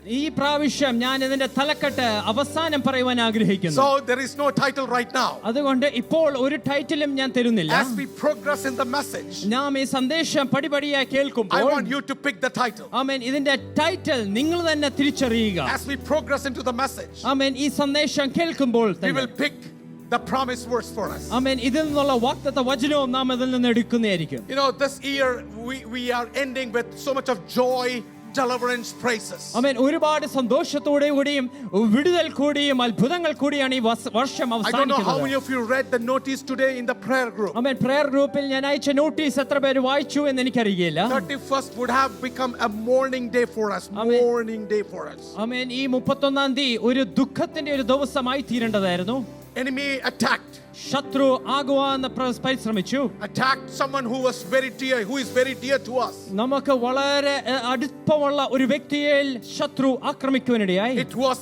ഈ പ്രാവശ്യം ഞാൻ ഇതിന്റെ തലക്കെട്ട് അവസാനം പറയുവാൻ ആഗ്രഹിക്കുന്നു. So there is no title right now. അതുകൊണ്ട് ഇപ്പോൾ ഒരു ടൈറ്റിലും ഞാൻ തരുന്നില്ല. As we progress in the message, നാം ഈ സന്ദേശം പടിപടിയായി കേൾക്കുമ്പോൾ I want you to pick the title. ആമേൻ, ഇതിന്റെ ടൈറ്റിൽ നിങ്ങൾ തന്നെ തിരിച്ചറിയുക. As we progress into the message, ആമേൻ, ഈ സന്ദേശം കേൾക്കുമ്പോൾ we will pick the promise verse for us. ആമേൻ, ഇതിൽ നിന്നുള്ള വാഗ്ദത്ത വചനവും നാം അതിൽ നിന്ന് എടുക്കുന്നതായിരിക്കും. You know, this year we are ending with so much of joy, deliverance, praises. ആമേൻ, ഒരുപാട് സന്തോഷത്തോടെയും വിടുതൽ കൂടിയും അത്ഭുതങ്ങൾ കൂടിയാണ് ഈ വർഷം I don't know how many അവസാനിക്കുന്നത്. of you read the notice today in the prayer group. Amen, prayer ഗ്രൂപ്പിൽ ഞാൻ അയച്ച നോട്ടീസ് എത്ര പേര് വായിച്ചു എന്ന് എനിക്കറിയില്ല. 31st would have become a mourning day for us. Amen. Mourning day for us. ആമേൻ, ഈ 31-ാം തീയതി ഒരു ദുഃഖത്തിന്റെ ഒരു ദിവസമായി തീരേണ്ടതായിരുന്നു. Enemy attacked. ശത്രു ആകുവാൻ പരിശ്രമിച്ചു. Attacked someone who was very dear, who is very dear to us. നമുക്ക് വളരെ അടുപ്പമുള്ള ഒരു വ്യക്തിയെ ശത്രു ആക്രമിക്കുവാനിടയായി. It was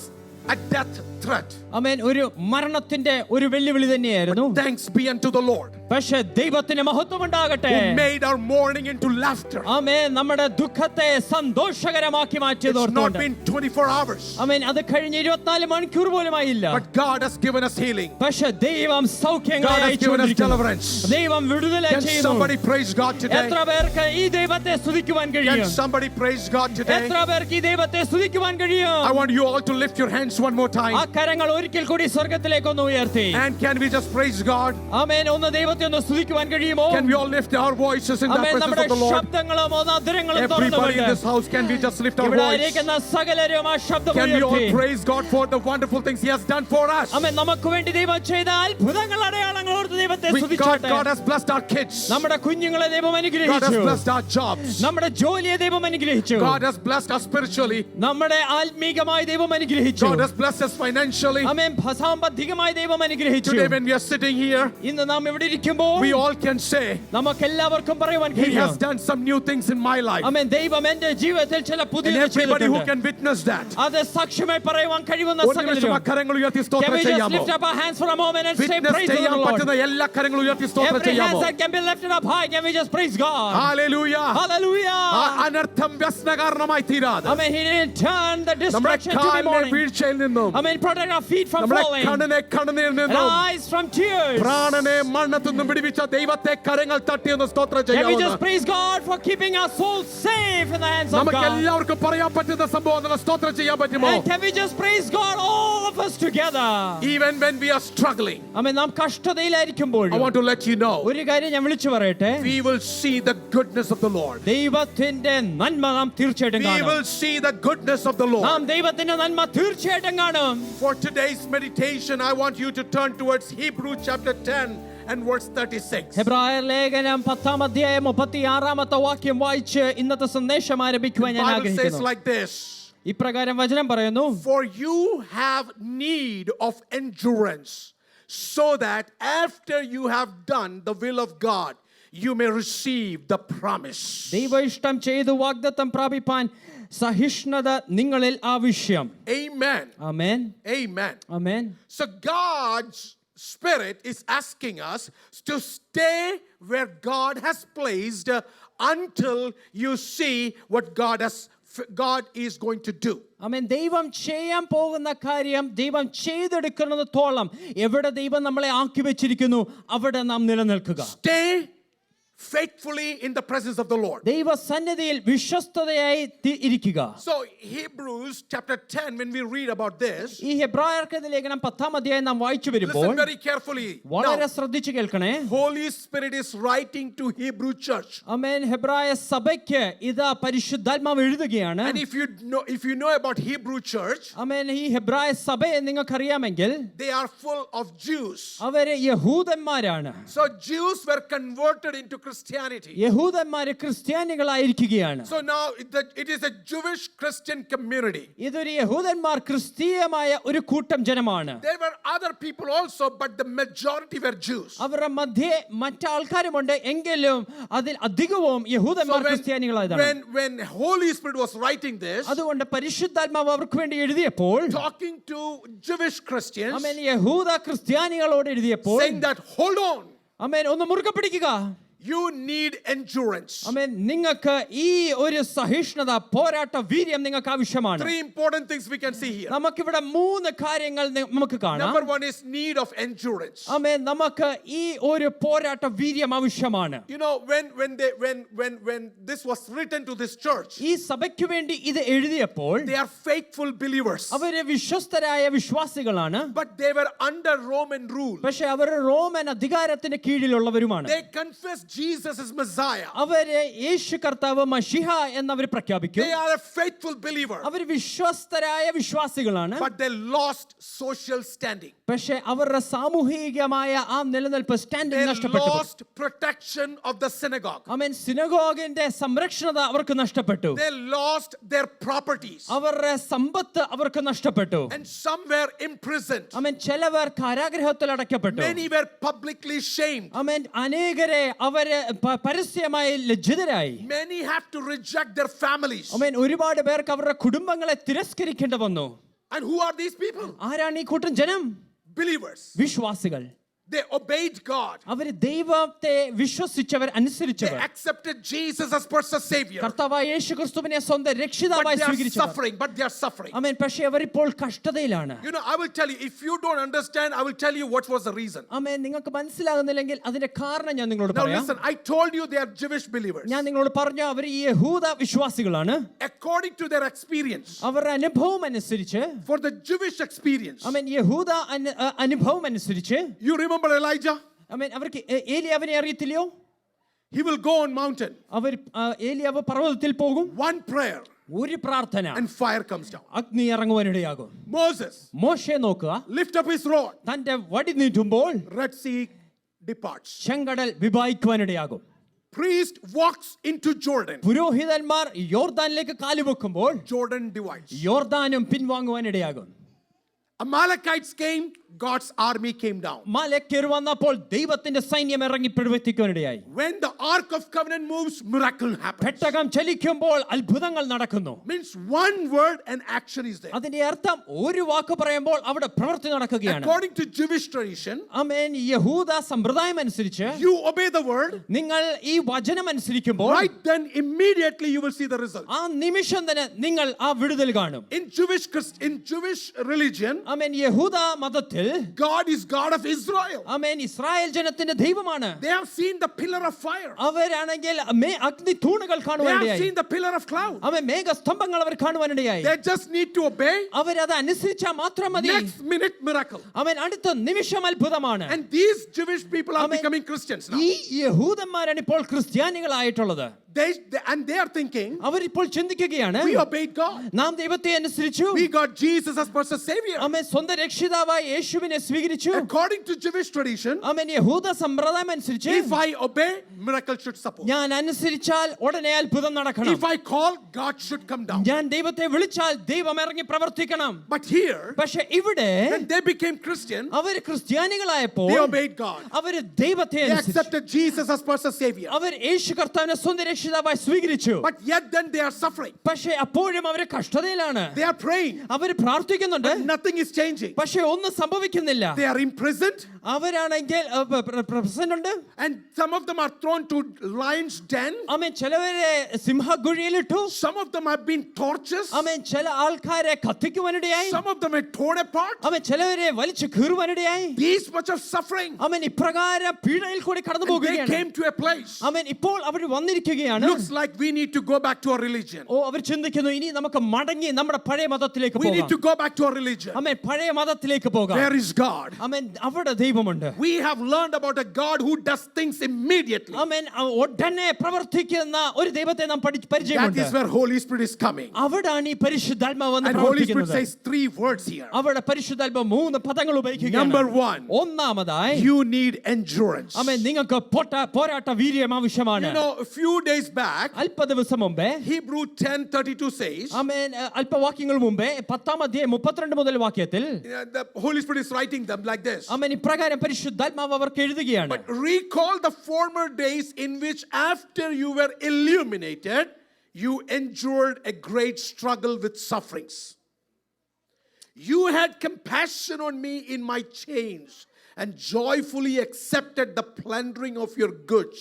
a death threat. ആമേൻ, ഒരു മരണത്തിന്റെ ഒരു വെല്ലുവിളി തന്നെയായിരുന്നു. Thanks be unto the Lord. പക്ഷേ ദൈവത്തിന് മഹത്വം ഉണ്ടാകട്ടെ. Who made our mourning into laughter. ആമേൻ, നമ്മുടെ ദുഃഖത്തെ സന്തോഷകരമാക്കി മാറ്റിയത് It's not ഓർത്തുകൊണ്ട്. been 24 hours. ആമേൻ, അത് കഴിഞ്ഞ് 24 മണിക്കൂർ പോലും ആയില്ല. But God has given us healing. പക്ഷേ ദൈവം സൗഖ്യങ്ങൾ God has given us അയച്ചുകൊണ്ടിരിക്കുന്നു. deliverance. ദൈവം വിടുതല Can ചെയ്യുന്നു. somebody praise God today? എത്ര പേർക്ക് ഈ ദൈവത്തെ സ്തുതിക്കുവാൻ Can കഴിയും? somebody praise God today? എത്ര പേർക്ക് ഈ ദൈവത്തെ സ്തുതിക്കുവാൻ കഴിയും? I want you all to lift your hands one more ആ time. കരങ്ങൾ ഒരിക്കൽ കൂടി സ്വർഗ്ഗത്തിലേക്ക് ഒന്ന് ഉയർത്തി. And can we just praise God? ആമേൻ, ഒന്ന് ദൈവത്തെ ഒന്ന് സ്തുതിക്കുവാൻ കഴിയുമോ? Can we all lift our voices in the amen, presence നമ്മുടെ of the Lord? ശബ്ദങ്ങളും ഒന്ന് അധരങ്ങളും Everybody in തുറന്നുകൊണ്ട് this house, can we just lift our ഇവിടെ voice? ഇരിക്കുന്ന സകലരും ആ ശബ്ദം Can we all ഉയർത്തി. praise God for the wonderful things He has done for us? ആമേൻ, നമുക്ക് വേണ്ടി ദൈവം ചെയ്ത അത്ഭുതങ്ങൾ അടയാളങ്ങൾ ഓർത്ത് ദൈവത്തെ സ്തുതിച്ചോട്ടെ. God has blessed our kids. നമ്മുടെ കുഞ്ഞുങ്ങളെ ദൈവം God has അനുഗ്രഹിച്ചു. blessed our jobs. നമ്മുടെ ജോലിയെ ദൈവം അനുഗ്രഹിച്ചു. God has blessed us spiritually. നമ്മുടെ ആത്മീകമായി ദൈവം അനുഗ്രഹിച്ചു. God has blessed us financially. ആമേൻ, സാമ്പത്തികമായി ദൈവം അനുഗ്രഹിച്ചു. Today when we are sitting here, ഇന്ന് നാം ഇവിടെ ഇരിക്കുമ്പോൾ we all can say, നമുക്ക് എല്ലാവർക്കും പറയുവാൻ He കഴിയും, has done some new things in my life. ആമേൻ, ദൈവം എൻ്റെ ജീവിതത്തിൽ ചില And പുതിയ everybody who can witness that, അത് സാക്ഷ്യമായി പറയുവാൻ കഴിയുന്ന ഒരു നിമിഷം ആ കരങ്ങൾ ഉയർത്തി Can സ്തോത്രം we just ചെയ്യാമോ? lift up our hands for a moment and say Witness praise the ചെയ്യാൻ Lord? പറ്റുന്ന എല്ലാ കരങ്ങളും ഉയർത്തി സ്തോത്രം Every hand ചെയ്യാമോ? that can be lifted up high, can we just praise God? Hallelujah. Hallelujah. ആ അനർത്ഥം വ്യസനകാരണമായി തീരാതെ I mean, He didn't turn the നമ്മുടെ destruction to be കാലിലെ mourning. വീഴ്ചയിൽ നിന്നും I mean, protect our feet from നമ്മുടെ falling കണ്ണിനെ കണ്ണുനീരിൽ and നിന്നും eyes from tears. പ്രാണനെ മരണത്തിൽ നിന്നും വിടുവിച്ച ദൈവത്തെ കരങ്ങൾ തട്ടിയെന്ന് സ്തോത്രം Can we ചെയ്യാമോ? just praise God for keeping our souls safe in the hands of നമുക്ക് God? എല്ലാവർക്കും പറയാൻ പറ്റുന്ന സംഭവം സ്തോത്രം ചെയ്യാൻ പറ്റുമോ? And can we just praise God, all of us together? Even when we are struggling, I mean, നാം കഷ്ടതയിലായിരിക്കുമ്പോൾ I want to let you know, ഒരു കാര്യം ഞാൻ വിളിച്ചു പറയട്ടെ, we will see the goodness of the Lord. ദൈവത്തിന്റെ നന്മ നാം തീർച്ചയായിട്ടും We കാണും. will see the goodness of the Lord. നാം ദൈവത്തിന്റെ നന്മ തീർച്ചയായിട്ടും കാണും. For today's meditation, I want you to turn towards Hebrews chapter 10 and verse 36. ഹെബ്രായർ ലേഖനം 10-ാം അധ്യായം 36-ാമത്തെ വാക്യം വായിച്ച് ഇന്നത്തെ സന്ദേശം ആരംഭിക്കുവാൻ The ഞാൻ Bible says ആഗ്രഹിക്കുന്നു. like this, ഇപ്രകാരം വചനം പറയുന്നു, for you have need of endurance, so that after you have done the will of God, you may receive the promise. ദൈവ ഇഷ്ടം ചെയ്തു വാഗ്ദത്തം പ്രാപിപ്പാൻ സഹിഷ്ണുത നിങ്ങളിൽ ആവശ്യം. Amen. Amen. Amen. Amen. So God's Spirit is asking us to stay where God has placed until you see what God is going to do. ആമേൻ. ദൈവം ചെയ്യാൻ പോകുന്ന കാര്യം ദൈവം ചെയ്തെടുക്കുന്നതോളം എവിടെ ദൈവം നമ്മളെ ആക്കി വെച്ചിരിക്കുന്നു അവിടെ നാം നിലനിൽക്കുക. Stay faithfully in the presence of the Lord. ദൈവ സന്നിധിയിൽ വിശ്വസ്തതയായി ഇരിക്കുക. So Hebrews chapter 10, when we read about this, ഈ ഹെബ്രായർക്കെഴുതിയ ലേഖനം 10-ാം അധ്യായം നാം വായിച്ചു വരുമ്പോൾ listen very carefully. വളരെ Now, ശ്രദ്ധിച്ചു കേൾക്കണേ. Holy Spirit is writing to Hebrew church. ആമേൻ. ഹെബ്രായ സഭയ്ക്ക് ഇതാ പരിശുദ്ധാത്മാവ് എഴുതുകയാണ്. And if you know about Hebrew church, ആമേൻ. ഈ ഹെബ്രായ സഭയെ നിങ്ങൾക്ക് അറിയാമെങ്കിൽ they are full of Jews. അവര് യഹൂദന്മാരാണ്. So Jews were converted into Christianity. യഹൂദന്മാര് ക്രിസ്ത്യാനികളായിരിക്കുകയാണ്. So now it is a Jewish Christian community. ഇതൊരു യഹൂദന്മാർ ക്രിസ്തീയമായ ഒരു കൂട്ടം ജനമാണ്. There were other people also, but the majority were Jews. അവരുടെ മധ്യേ മറ്റാൾക്കാരുമുണ്ട്, എങ്കിലും അതിൽ അധികവും യഹൂദന്മാർ ക്രിസ്ത്യാനികളായതാണ്. When Holy Spirit was writing this, അതുകൊണ്ട് പരിശുദ്ധാത്മാവ് അവർക്ക് വേണ്ടി എഴുതിയപ്പോൾ, talking to Jewish Christians, ആമേൻ, യഹൂദ ക്രിസ്ത്യാനികളോട് എഴുതിയപ്പോൾ, saying that hold on, ആമേൻ, ഒന്ന് മുറുകെ പിടിക്കുക. You need endurance. ആമേൻ നിങ്ങൾക്ക് ഈ ഒരു സഹിഷ്ണുത പോരാട്ട വീര്യം നിങ്ങൾക്ക് ആവശ്യമാണ്. Three important things we can see here. നമുക്കിവിടെ മൂന്ന് കാര്യങ്ങൾ നമുക്ക് കാണാം. Number one is need of endurance. ആമേൻ നമുക്ക് ഈ ഒരു പോരാട്ട വീര്യം ആവശ്യമാണ്. You know, when this was written to this church, ഈ സഭയ്ക്ക് വേണ്ടി ഇത് എഴുതിയപ്പോൾ they are faithful believers, അവര് വിശ്വസ്തരായ വിശ്വാസികളാണ്. but they were under Roman rule. പക്ഷേ അവർ റോമൻ അധികാരത്തിന് കീഴിലുള്ളവരുമാണ്. They confessed Jesus as Messiah. അവര് യേശു കർത്താവ് മശിഹ എന്നവർ പ്രഖ്യാപിക്കും. They are a faithful believer, അവർ വിശ്വസ്തരായ വിശ്വാസികളാണ്. but they lost social standing. പക്ഷേ അവരുടെ സാമൂഹികമായ ആ നിലനിൽപ്പ് സ്റ്റാൻഡിംഗ് They നഷ്ടപ്പെട്ടു. lost protection of the synagogue. ആമേൻ സിനഗോഗിന്റെ സംരക്ഷണത അവർക്ക് നഷ്ടപ്പെട്ടു. They lost their properties, അവരുടെ സമ്പത്ത് അവർക്ക് നഷ്ടപ്പെട്ടു. and some were imprisoned. ആമേൻ ചിലവർ കാരാഗൃഹത്തിൽ അടയ്ക്കപ്പെട്ടു. Many were publicly shamed. ആമേൻ അനേകരെ അവര് പരസ്യമായി ലജ്ജിതരായി. Many have to reject their families. ആമേൻ ഒരുപാട് പേർക്ക് അവരുടെ കുടുംബങ്ങളെ തിരസ്കരിക്കേണ്ടി വന്നു. And who are these people? ആരാണ് ഈ കൂട്ടം ജനം? Believers. വിശ്വാസികൾ. They obeyed God. അവർ ദൈവത്തെ വിശ്വസിച്ചവർ They അനുസരിച്ചവർ. accepted Jesus as personal savior. കർത്താവായ യേശുക്രിസ്തുവിനെ സ്വന്തം But രക്ഷിതാവായി they are സ്വീകരിച്ചവർ. suffering. But they are suffering. ആമേൻ പക്ഷേ അവർ ഇപ്പോൾ കഷ്ടതയിലാണ്. You know, I will tell you, if you don't understand, I will tell you what was the reason. ആമേൻ നിങ്ങൾക്ക് മനസ്സിലാകുന്നില്ലെങ്കിൽ അതിന്റെ കാരണം ഞാൻ നിങ്ങളോട് Now പറയാം. listen, I told you they are Jewish believers. ഞാൻ നിങ്ങളോട് പറഞ്ഞു അവർ ഈ യഹൂദ വിശ്വാസികളാണ്. According to their experience, അവരുടെ അനുഭവം അനുസരിച്ച് for the Jewish experience, ആമേൻ യഹൂദ അനുഭവം അനുസരിച്ച് you remember Elijah? ആമേൻ അവർക്ക് ഏലിയാവിനെ അറിയത്തില്ലയോ? He will go on mountain. അവർ ഏലിയാവ് പർവ്വതത്തിൽ പോകും. One prayer ഒരു പ്രാർത്ഥന and fire comes down. അഗ്നി ഇറങ്ങുവാനിടയാകും. Moses, മോശെ നോക്കുക, lift up his rod. തന്റെ വടി നീട്ടുമ്പോൾ Red Sea departs. ചെങ്കടൽ വിഭാഗിക്കുവാനിടയാകും. Priest walks into Jordan. പുരോഹിതന്മാർ യോർദാനിലേക്ക് കാലുവെക്കുമ്പോൾ Jordan divides. യോർദാനും പിൻവാങ്ങുവാനിടയാകും. Amalekites came, God's army came down. മാലെക്യർ വന്നപ്പോൾ ദൈവത്തിന്റെ സൈന്യം ഇറങ്ങി പ്രവർത്തിക്കുവാനിടയായി. When the Ark of Covenant moves, miracle happens. പെട്ടകം ചലിക്കുമ്പോൾ അത്ഭുതങ്ങൾ നടക്കുന്നു. Means one word and action is there. അതിന്റെ അർത്ഥം ഒരു വാക്ക് പറയുമ്പോൾ അവിടെ പ്രവൃത്തി നടക്കുകയാണ്. According to Jewish tradition, ആമേൻ യഹൂദ സമ്പ്രദായം അനുസരിച്ച് you obey the word, നിങ്ങൾ ഈ വചനം അനുസരിക്കുമ്പോൾ right then immediately you will see the result. ആ നിമിഷം തന്നെ നിങ്ങൾ ആ വിടുതൽ കാണും. In Jewish religion, ആമേൻ യഹൂദ മതത്തിൽ God is God of Israel. Amen Israel ജനത്തിന്റെ ദൈവമാണ്. They have seen the pillar of fire. അവരാണെങ്കിൽ അഗ്നി തൂണുകൾ They have കാണുവാനിടയായി. seen the pillar of cloud. Amen മേഘസ്തംഭങ്ങൾ our കാണുവാനിടയായി. They just need to obey. അവരത് അനുസരിച്ചാൽ മാത്രം മതി. Next minute miracle. ആമേൻ അടുത്ത നിമിഷം അത്ഭുതമാണ്. And these Jewish people are Amen. becoming Christians now. ഈ യഹൂദന്മാരാണ് ഇപ്പോൾ ക്രിസ്ത്യാനികളായിട്ടുള്ളത്. They are thinking, അവരിപ്പോൾ ചിന്തിക്കുകയാണ്, we obeyed God. നാം ദൈവത്തെ അനുസരിച്ചു. We got Jesus as personal savior. ആമേൻ സ്വന്തം രക്ഷിതാവായ യേശുവിനെ സ്വീകരിച്ചു. According to Jewish tradition, ആമേൻ യഹൂദ സമ്പ്രദായം അനുസരിച്ച് if I obey, miracle should support. ഞാൻ അനുസരിച്ചാൽ ഉടനെ അത്ഭുതം നടക്കണം. If I call, God should come down. ഞാൻ ദൈവത്തെ വിളിച്ചാൽ ദൈവം ഇറങ്ങി പ്രവർത്തിക്കണം. But here, പക്ഷെ ഇവിടെ when they became Christian, our ക്രിസ്ത്യാനികളായപ്പോൾ they obeyed God. അവർ ദൈവത്തെ They അനുസരിച്ചു. accepted Jesus as personal savior. അവർ യേശു കർത്താവിനെ സ്വന്തം രക്ഷിതാവായി സ്വീകരിച്ചു. But yet then they are suffering. പക്ഷെ അപ്പോഴും അവർ കഷ്ടതയിലാണ്. They are praying. അവർ പ്രാർത്ഥിക്കുന്നുണ്ട്. Nothing is changing. പക്ഷെ ഒന്നും സംഭവിക്കുന്നില്ല. They are imprisoned. അവരാണെങ്കിൽ പ്രസന്റ് ഉണ്ട്. And some of them are thrown to lions' den. ആമേൻ ചിലവരെ സിംഹഗുഴിയിലിട്ടു. Some of them have been tortured. ആമേൻ ചില ആൾക്കാരെ കത്തിക്കുവാനിടയായി. Some of them are torn apart. ആമേൻ ചിലവരെ വലിച്ചു കീറുവാനിടയായി. This much of suffering. ആമേൻ ഇപ്രകാരം പീഡയിൽ കൂടി കടന്നു And they പോകുകയാണ്. came to a place. ആമേൻ ഇപ്പോൾ അവർ വന്നിരിക്കുകയാണ്. Looks like we need to go back to our religion. ഓ അവർ ചിന്തിക്കുന്നു ഇനി നമുക്ക് മടങ്ങി നമ്മുടെ പഴയ മതത്തിലേക്ക് We need പോകാം. to go back to our religion. ആമേൻ പഴയ മതത്തിലേക്ക് പോകാം. Where is God? ആമേൻ അവിടെ ദൈവമുണ്ട്. We have learned about a God who does things immediately. ആമേൻ ഉടനെ പ്രവർത്തിക്കുന്ന ഒരു ദൈവത്തെ നാം That പരിചയമുണ്ട്. is where Holy Spirit is coming. അവിടാണ് ഈ പരിശുദ്ധാത്മാവ് വന്ന് And Holy Spirit പ്രവർത്തിക്കുന്നത്. says 3 words here. അവിടെ പരിശുദ്ധാത്മാവ് 3 പദങ്ങൾ ഉപയോഗിക്കുകയാണ്. Number 1, ഒന്നാമതായി you need endurance. ആമേൻ നിങ്ങൾക്ക് പോരാട്ട വീര്യം ആവശ്യമാണ്. You know, a few days back, അല്പ ദിവസം മുമ്പേ Hebrew 10:32 says, ആമേൻ അല്പവാക്യങ്ങൾ മുമ്പേ 10-ാം അധ്യായം 32 മുതൽ വാക്യത്തിൽ the Holy Spirit is writing them like this. ആമേൻ ഇപ്രകാരം പരിശുദ്ധാത്മാവ് അവർക്ക് എഴുതുകയാണ്. But recall the former days in which after you were illuminated, you endured a great struggle with sufferings. You had compassion on me in my chains and joyfully accepted the plundering of your goods,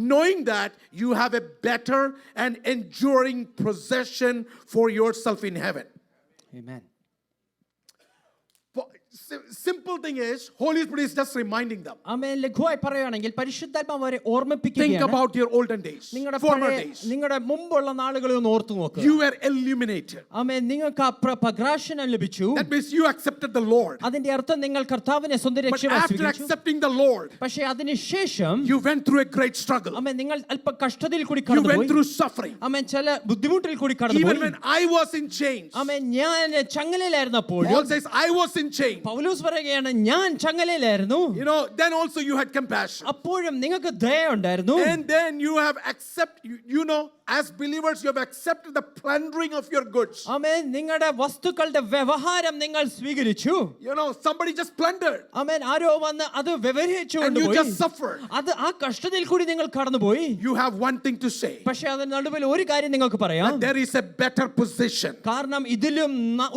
knowing that you have a better and enduring possession for yourself in heaven. Amen. Simple thing is, Holy Spirit is just reminding them. ആമേൻ. ലഘുവായി പറയുകയാണെങ്കിൽ പരിശുദ്ധാത്മാവ് അവരെ Think ഓർമ്മിപ്പിക്കുകയാണ്. about your olden days, നിങ്ങളുടെ former പഴയ- days. നിങ്ങളുടെ മുമ്പുള്ള നാളുകളെ ഒന്ന് ഓർത്തു നോക്കുക. You were illuminated. ആമേൻ. നിങ്ങൾക്ക് പ്രകാശനം ലഭിച്ചു. That means you accepted the Lord. അതിന്റെ അർത്ഥം നിങ്ങൾ കർത്താവിനെ സ്വന്തം But രക്ഷകനായി after സ്വീകരിച്ചു. accepting the Lord, പക്ഷേ അതിനുശേഷം you went through a great struggle. ആമേൻ, നിങ്ങൾ അല്പ കഷ്ടതയിൽ കൂടി You went കടന്നുപോയി. through suffering. ആമേൻ, ചില ബുദ്ധിമുട്ടിൽ കൂടി Even കടന്നുപോയി. when I was in chains, ആമേൻ, ഞാൻ ചങ്ങലയിലായിരുന്നപ്പോൾ Paul says, I was in chains. പൗലോസ് പറയുകയാണ്, ഞാൻ ചങ്ങലയിലായിരുന്നു. You know, then also you had compassion. അപ്പോഴും നിങ്ങൾക്ക് ദയ ഉണ്ടായിരുന്നു. And then you have accepted, you know, as believers, you have accepted the plundering of your goods. ആമേൻ, നിങ്ങളുടെ വസ്തുക്കളുടെ വ്യവഹാരം നിങ്ങൾ സ്വീകരിച്ചു. You know, somebody just plundered. ആമേൻ, ആരോ വന്ന് അത് വ്യവഹരിച്ചു And you കൊണ്ടുപോയി. just suffered. അത് ആ കഷ്ടതയിൽ കൂടി നിങ്ങൾ കടന്നുപോയി. You have one thing to say. പക്ഷേ അതിന് നടുവിൽ ഒരു കാര്യം നിങ്ങൾക്ക് പറയാം. That there is a better position. കാരണം ഇതിലും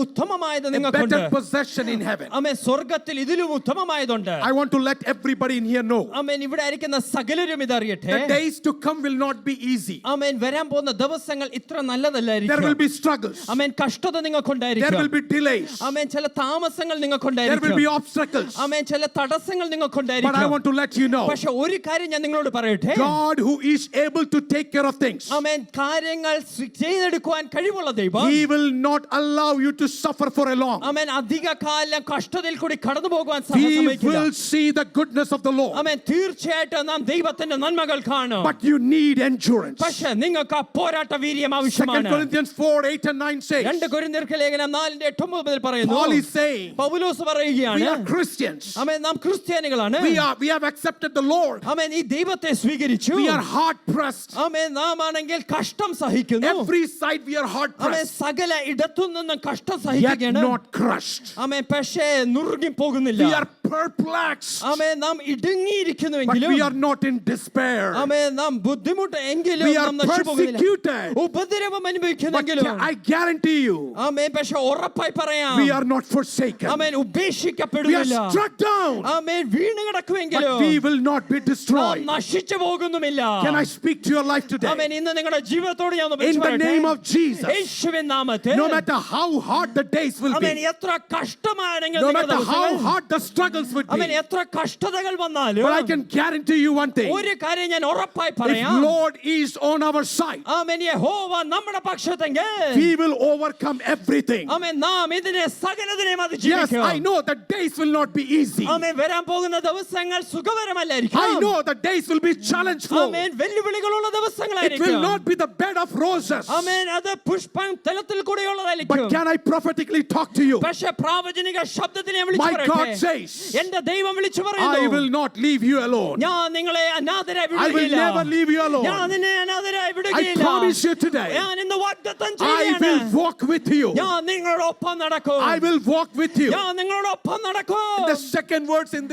ഉത്തമമായത് A നിങ്ങൾക്കുണ്ട്. better possession in heaven. ആമേൻ, സ്വർഗ്ഗത്തിൽ ഇതിലും ഉത്തമമായതുണ്ട്. I want to let everybody in here know. ആമേൻ, ഇവിടെ ആയിരിക്കുന്ന സകലരും ഇതറിയട്ടെ. The days to come will not be easy. ആമേൻ, വരാൻ പോകുന്ന ദിവസങ്ങൾ ഇത്ര There will നല്ലതല്ലായിരിക്കും. be struggles. ആമേൻ, കഷ്ടത There നിങ്ങൾക്കുണ്ടായിരിക്കും. will be delays. ആമേൻ, ചില താമസങ്ങൾ There will നിങ്ങൾക്കുണ്ടായിരിക്കും. be obstacles. ആമേൻ, ചില തടസ്സങ്ങൾ But I നിങ്ങൾക്കുണ്ടായിരിക്കും. want to let you know, പക്ഷെ ഒരു കാര്യം ഞാൻ നിങ്ങളോട് പറയട്ടെ. God who is able to take care of things, ആമേൻ, കാര്യങ്ങൾ ചെയ്തെടുക്കുവാൻ കഴിവുള്ള ദൈവം He will not allow you to suffer for a long. ആമേൻ അധിക കാലം കഷ്ടതയിൽ കൂടി കടന്നു പോകുവാൻ We സമ്മതിക്കില്ല. will see the goodness of the Lord. ആമേൻ, തീർച്ചയായിട്ടും നാം ദൈവത്തിന്റെ നന്മകൾ കാണും. But you need endurance. പക്ഷെ നിങ്ങൾക്ക് ആ പോരാട്ട വീര്യം 2 ആവശ്യമാണ്. Corinthians 4:8 and 9 says, 2 കൊരിന്ത്യർക്ക് ലേഖനം 4:8 മുതൽ പറയുന്നു. Paul is saying, Paulose we പറയുകയാണ്, are Christians. ആമേൻ, നാം ക്രിസ്ത്യാനികളാണ്. We have accepted the Lord. ആമേൻ, ഈ ദൈവത്തെ സ്വീകരിച്ചു. We are hard pressed. ആമേൻ, നാം ആണെങ്കിൽ കഷ്ടം സഹിക്കുന്നു. Every side we are hard amen, pressed, സകല ഇടത്തു നിന്നും കഷ്ടം yet സഹിക്കുകയാണ്. not crushed. ആമേൻ, പക്ഷേ നുറുങ്ങി പോകുന്നില്ല. We are perplexed, ആമേൻ, നാം but ഇടുങ്ങിയിരിക്കുന്നുവെങ്കിലും we are not in despair. ആമേൻ, നാം ബുദ്ധിമുട്ട് എങ്കിലും We are നാം നശിച്ചുപോകുന്നില്ല. persecuted, ഉപദ്രവം but അനുഭവിക്കുന്നെങ്കിലും I guarantee you, ആമേൻ, പക്ഷെ ഉറപ്പായി പറയാം, we are not forsaken. Amen, We are ഉപേക്ഷിക്കപ്പെടുന്നില്ല. struck down, ആമേൻ, വീണ് കിടക്കുമെങ്കിലും but we will not be നാം destroyed. നശിച്ചു പോകുന്നുമില്ല. Can I speak to your life today? ആമേൻ, ഇന്ന് നിങ്ങളുടെ ജീവിതത്തോട് ഞാൻ ഒന്ന് In വിളിച്ചു the പറയട്ടെ. name of Jesus, യേശുവിൻ നാമത്തിൽ no matter how hard the days will amen, be, എത്ര കഷ്ടമാണെങ്കിൽ no നിങ്ങളുടെ matter how ദിവസങ്ങൾ, hard the struggles would amen, be, എത്ര കഷ്ടതകൾ വന്നാലും but I can guarantee you one thing. ഒരു കാര്യം ഞാൻ ഉറപ്പായി If പറയാം, Lord is on our side, ആമേൻ, യഹോവ നമ്മുടെ പക്ഷത്തെങ്കിൽ we will overcome everything. ആമേൻ, നാം ഇതിനെ സകലതിനെയും Yes, അതിജീവിക്കും. I know the days will not be easy. ആമേൻ, വരാൻ പോകുന്ന ദിവസങ്ങൾ I സുഖകരമല്ലായിരിക്കും. know the days will be challengeful. Amen, വെല്ലുവിളികളുള്ള It will ദിവസങ്ങളായിരിക്കും. not be the bed of roses. ആമേൻ, അത് പുഷ്പം തലത്തിൽ But കൂടെയുള്ളതായിരിക്കും. can I prophetically talk to you? പക്ഷെ പ്രാവചനിക ശബ്ദത്തിൽ ഞാൻ വിളിച്ചു My God പറയട്ടെ, says, എന്റെ ദൈവം വിളിച്ചു I പറയുന്നു, will not leave you alone. ഞാൻ നിങ്ങളെ അനാഥരായി I will വിടുകയില്ല. never leave you ഞാൻ alone. നിന്നെ അനാഥരായി I വിടുകയില്ല. promise you today, ഞാൻ ഇന്ന് വാഗ്ദത്തം I will ചെയ്യുകയാണ്, walk with you. ഞാൻ നിങ്ങളോടൊപ്പം നടക്കും. I will walk with you. ഞാൻ നിങ്ങളോടൊപ്പം നടക്കും. The second words in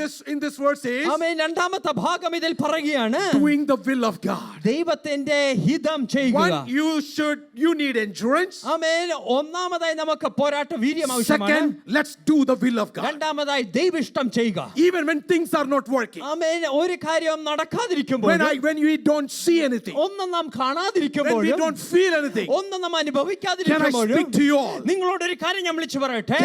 this verse is ആമേൻ, രണ്ടാമത്തെ ഭാഗം ഇതിൽ പറയുകയാണ്, doing the will of God. ദൈവത്തിന്റെ ഹിതം ചെയ്യുക. One, you need endurance. ആമേൻ, ഒന്നാമതായി നമുക്ക് പോരാട്ട വീര്യം ആവശ്യമാണ്. Second, let's do the will of God. രണ്ടാമതായി ദൈവിഷ്ടം ചെയ്യുക. Even when things are not working, ആമേൻ, ഒരു കാര്യം നടക്കാതിരിക്കുമ്പോൾ, when we don't see anything, ഒന്നും നാം when we കാണാതിരിക്കുമ്പോൾ, don't feel anything, ഒന്നും നാം can I അനുഭവിക്കാതിരിക്കുമ്പോൾ, speak to you all? നിങ്ങളോട് ഒരു കാര്യം ഞാൻ വിളിച്ചു പറയട്ടെ,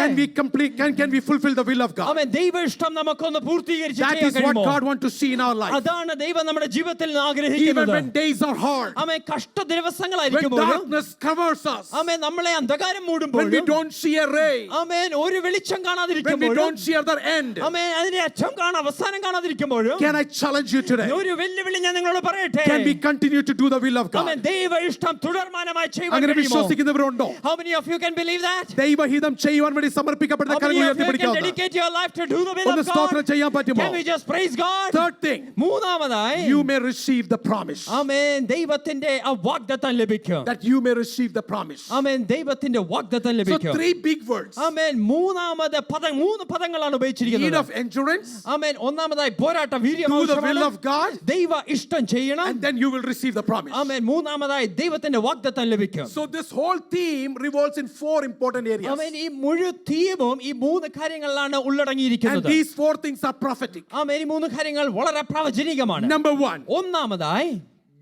Can we fulfill the will of God? ആമേൻ, ദൈവിഷ്ടം നമുക്കൊന്ന് പൂർത്തീകരിച്ച് That ചെയ്യാൻ is what കഴിയുമോ? God wants to see in our life. അതാണ് ദൈവം നമ്മുടെ ജീവിതത്തിൽ നിന്ന് Even ആഗ്രഹിക്കുന്നത്. when days are hard, ആമേൻ, കഷ്ട when ദിവസങ്ങളായിരിക്കുമ്പോൾ, darkness covers us, ആമേൻ, നമ്മളെ അന്ധകാരം മൂടുമ്പോൾ, when we don't see a ray, ആമേൻ, ഒരു വെളിച്ചം when we കാണാതിരിക്കുമ്പോൾ, don't see other end, ആമേൻ, അതിന്റെ അറ്റം കാണാൻ അവസാനം കാണാതിരിക്കുമ്പോഴും, can I challenge you today? ഒരു വെല്ലുവിളി ഞാൻ നിങ്ങളോട് പറയട്ടെ, Can we continue to do the will of amen, God? ദൈവ ഇഷ്ടം തുടർമാനമായി ചെയ്യുവാൻ അങ്ങനെ കഴിയുമോ? വിശ്വസിക്കുന്നവരുണ്ടോ? How many of you can believe that? ദൈവഹിതം ചെയ്യുവാൻ വേണ്ടി സമർപ്പിക്കപ്പെടുന്ന How കരങ്ങൾ many of you can ഉയർത്തിപ്പിടിക്കാവുന്ന dedicate your life to do the will ഒന്ന് of God? സ്തോത്രം ചെയ്യാൻ പറ്റുമോ? Can we just praise God? Third thing, മൂന്നാമതായി, you may receive the promise. ആമേൻ, ദൈവത്തിന്റെ ആ വാഗ്ദത്തം ലഭിക്കും. That you may receive the promise. ആമേൻ, ദൈവത്തിന്റെ വാഗ്ദത്തം So ലഭിക്കും. 3 big words. ആമേൻ, മൂന്ന് പദങ്ങളാണ് ഉപയോഗിച്ചിരിക്കുന്നത്. Need of endurance, ആമേൻ ഒന്നാമതായി പോരാട്ട വീര്യം do the will ആവശ്യമാണ്. of God, ദൈവ ഇഷ്ടം ചെയ്യണം. and then you will receive the promise. ആമേൻ മൂന്നാമതായി ദൈവത്തിന്റെ വാഗ്ദത്തം ലഭിക്കും. So this whole theme revolves in 4 important areas. ആമേൻ ഈ മുഴു തീയവും ഈ 3 കാര്യങ്ങളിലാണ് And ഉള്ളടങ്ങിയിരിക്കുന്നത്. these 4 things are prophetic. ആമേൻ ഈ 3 കാര്യങ്ങൾ വളരെ പ്രവചനികമാണ്. Number 1, ഒന്നാമതായി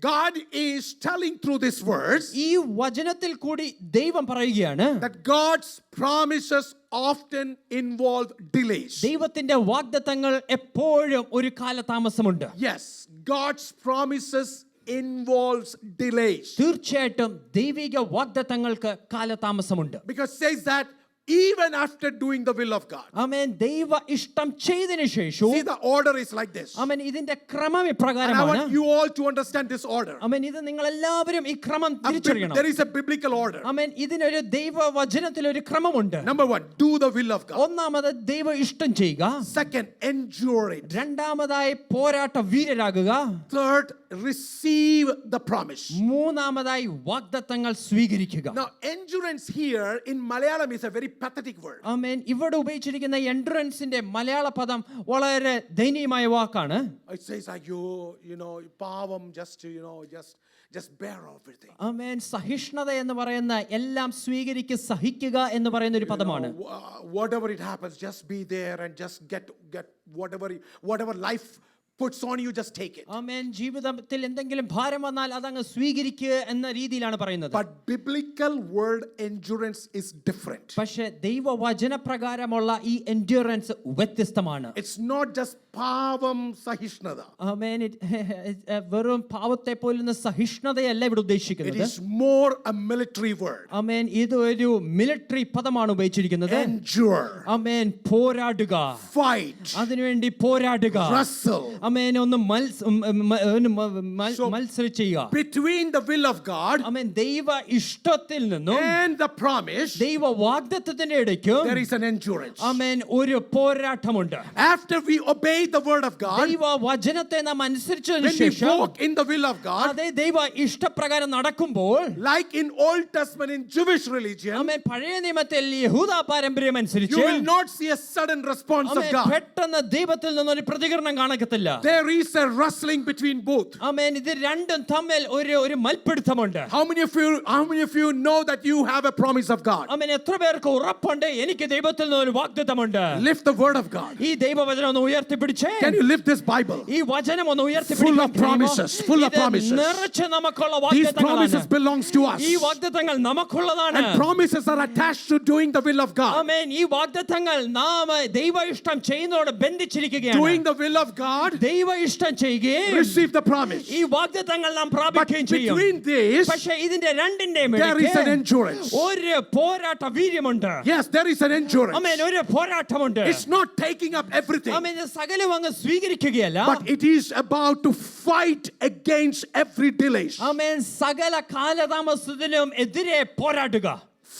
God is telling through this verse ഈ വചനത്തിൽ കൂടി ദൈവം പറയുകയാണ് that God's promises often involve delays. ദൈവത്തിന്റെ വാഗ്ദത്തങ്ങൾ എപ്പോഴും ഒരു കാലതാമസമുണ്ട്. Yes, God's promises involves delays. തീർച്ചയായിട്ടും ദൈവിക വാഗ്ദത്തങ്ങൾക്ക് കാലതാമസമുണ്ട്. Because it says that even after doing the will of God. ആമേൻ ദൈവ ഇഷ്ടം ചെയ്തതിനു ശേഷവും See, the order is like this. ആമേൻ ഇതിന്റെ ക്രമം And I ഇപ്രകാരമാണ്. want you all to understand this order. ആമേൻ ഇത് നിങ്ങൾ എല്ലാവരും ഈ ക്രമം There തിരിച്ചറിയണം. is a biblical order. ആമേൻ ഇതിനൊരു ദൈവ വചനത്തിൽ ഒരു ക്രമമുണ്ട്. Number 1, do the will of God. ഒന്നാമത് ദൈവ ഇഷ്ടം ചെയ്യുക. Second, endure it. രണ്ടാമതായി പോരാട്ട വീരരാകുക. Third, receive the promise. മൂന്നാമതായി വാഗ്ദത്തങ്ങൾ സ്വീകരിക്കുക. Now, endurance here in Malayalam is a very pathetic word. ആമേൻ ഇവിടെ ഉപയോഗിച്ചിരിക്കുന്ന എൻഡ്രൻസിന്റെ മലയാള പദം വളരെ ദയനീയമായ വാക്കാണ്. It says like you know, pavam, just bear everything. ആമേൻ സഹിഷ്ണുത എന്ന് പറയുന്ന എല്ലാം സ്വീകരിക്കുക സഹിക്കുക എന്ന് പറയുന്ന ഒരു പദമാണ്. Whatever it happens, just be there and just get whatever life puts on you, just take it. ആമേൻ ജീവിതത്തിൽ എന്തെങ്കിലും ഭാരം വന്നാൽ അതങ്ങ് സ്വീകരിക്കുക എന്ന രീതിയിലാണ് പറയുന്നത്. But biblical word endurance is different. പക്ഷേ ദൈവവചന പ്രകാരമുള്ള ഈ എൻഡ്യൂറൻസ് വ്യത്യസ്തമാണ്. It's not just pavam sahishnada. ആമേൻ വെറും പാവത്തെ പോലുള്ള സഹിഷ്ണുതയല്ല ഇവിടെ It ഉദ്ദേശിക്കുന്നത്. is more a military word. ആമേൻ ഇത് ഒരു മിലിറ്ററി പദമാണ് ഉപയോഗിച്ചിരിക്കുന്നത്. Endure. ആമേൻ പോരാടുക. Fight. അതിനുവേണ്ടി പോരാടുക. Wrestle. ആമേൻ ഒന്ന് മത്സരിച്ച് ചെയ്യുക. Between the will of God ആമേൻ ദൈവ ഇഷ്ടത്തിൽ നിന്നും and the promise, ദൈവ വാഗ്ദത്തത്തിന്റെ ഇടയ്ക്കും there is an endurance. ആമേൻ ഒരു പോരാട്ടമുണ്ട്. After we obey the word of God, ദൈവ വചനത്തെ നാം അനുസരിച്ചതിനു when we ശേഷം walk in the will of God, അതേ ദൈവ ഇഷ്ടപ്രകാരം നടക്കുമ്പോൾ like in Old Testament in Jewish religion, ആമേൻ പഴയ നിയമത്തിൽ യഹൂദ പാരമ്പര്യം you അനുസരിച്ച് will not see a sudden response of amen God. പെട്ടെന്ന് ദൈവത്തിൽ നിന്നൊരു പ്രതികരണം കാണത്തില്ല. There is a wrestling between both. ആമേൻ ഇത് രണ്ടും തമ്മിൽ ഒരു മൽപ്പിടുത്തമുണ്ട്. How many of you know that you have a promise of God? ആമേൻ എത്ര പേർക്ക് ഉറപ്പുണ്ട് എനിക്ക് ദൈവത്തിൽ നിന്ന് ഒരു വാഗ്ദത്തമുണ്ട്. Lift the word of God. ഈ ദൈവവചനം ഒന്ന് ഉയർത്തിപ്പിടിച്ചേ. Can you lift this Bible? ഈ വചനം ഒന്ന് Full ഉയർത്തിപ്പിടിക്കാൻ of promises, full of promises. നിറച്ച് നമുക്കുള്ള These promises വാഗ്ദത്തങ്ങളാണ്. belongs to us. ഈ വാഗ്ദത്തങ്ങൾ നമുക്കുള്ളതാണ്. And promises are attached to doing the will of God. ആമേൻ ഈ വാഗ്ദത്തങ്ങൾ നാം ദൈവ ഇഷ്ടം ചെയ്യുന്നതോട് ബന്ധിച്ചിരിക്കുകയാണ്. Doing the will of God, ദൈവ ഇഷ്ടം ചെയ്യുകയും receive the promise. ഈ വാഗ്ദത്തങ്ങൾ നാം But പ്രാപിക്കുകയും ചെയ്യും. between this, പക്ഷേ ഇതിന്റെ രണ്ടിന്റെയും there is an endurance. ഒരു പോരാട്ട വീര്യമുണ്ട്. Yes, there is an endurance. ആമേൻ ഒരു പോരാട്ടമുണ്ട്. It's not taking up everything, ആമേൻ ഇത് സകലം അങ്ങ് സ്വീകരിക്കുകയല്ല. but it is about to fight against every delay. ആമേൻ സകല കാലതാമസത്തിനും എതിരെ പോരാടുക.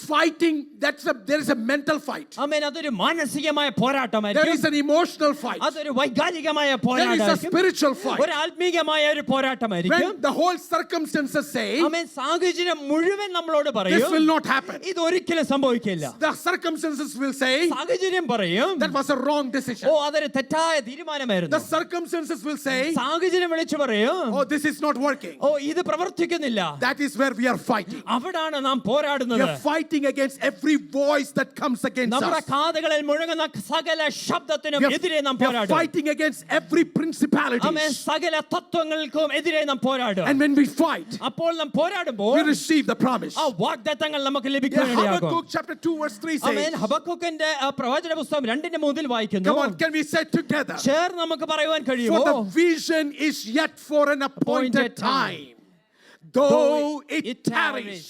Fighting, there is a mental fight. ആമേൻ അതൊരു മാനസികമായ There is പോരാട്ടമായിരിക്കും. an emotional fight. അതൊരു വൈകാരികമായ There is a പോരാട്ടമായിരിക്കും. spiritual fight. ഒരു ആത്മീകമായ ഒരു പോരാട്ടമായിരിക്കും. When the whole circumstances say ആമേൻ സാഹചര്യം മുഴുവൻ നമ്മളോട് this പറയും will not happen, ഇത് ഒരിക്കലും സംഭവിക്കില്ല. the circumstances will say സാഹചര്യം പറയും that was a wrong decision. അതൊരു തെറ്റായ തീരുമാനമായിരുന്നു. The circumstances will say, സാഹചര്യം വിളിച്ചു പറയും oh, this is not working. ഇത് പ്രവർത്തിക്കുന്നില്ല. That is where we are fighting. അവിടാണ് നാം We പോരാടുന്നത്. are fighting against every voice that comes against നമ്മുടെ us. കാതുകളിൽ മുഴങ്ങുന്ന സകല ശബ്ദത്തിനും എതിരെ നാം We are പോരാടും. fighting against every principality. ആമേൻ സകല തത്വങ്ങൾക്കും എതിരെ നാം പോരാടും. And when we fight, അപ്പോൾ നാം പോരാടുമ്പോൾ we receive the promise. ആ വാഗ്ദത്തങ്ങൾ നമുക്ക് Yeah, ലഭിക്കുകയാകും. Habakkuk chapter 2 verse 3 ആമേൻ says, ഹബക്കൂക്കിന്റെ പ്രവചന പുസ്തകം 2:3 വായിക്കുന്നു. come on, can we say together? ചേർന്ന് നമുക്ക് പറയുവാൻ For കഴിയുമോ? the vision is yet for an appointed time. Though it tarries,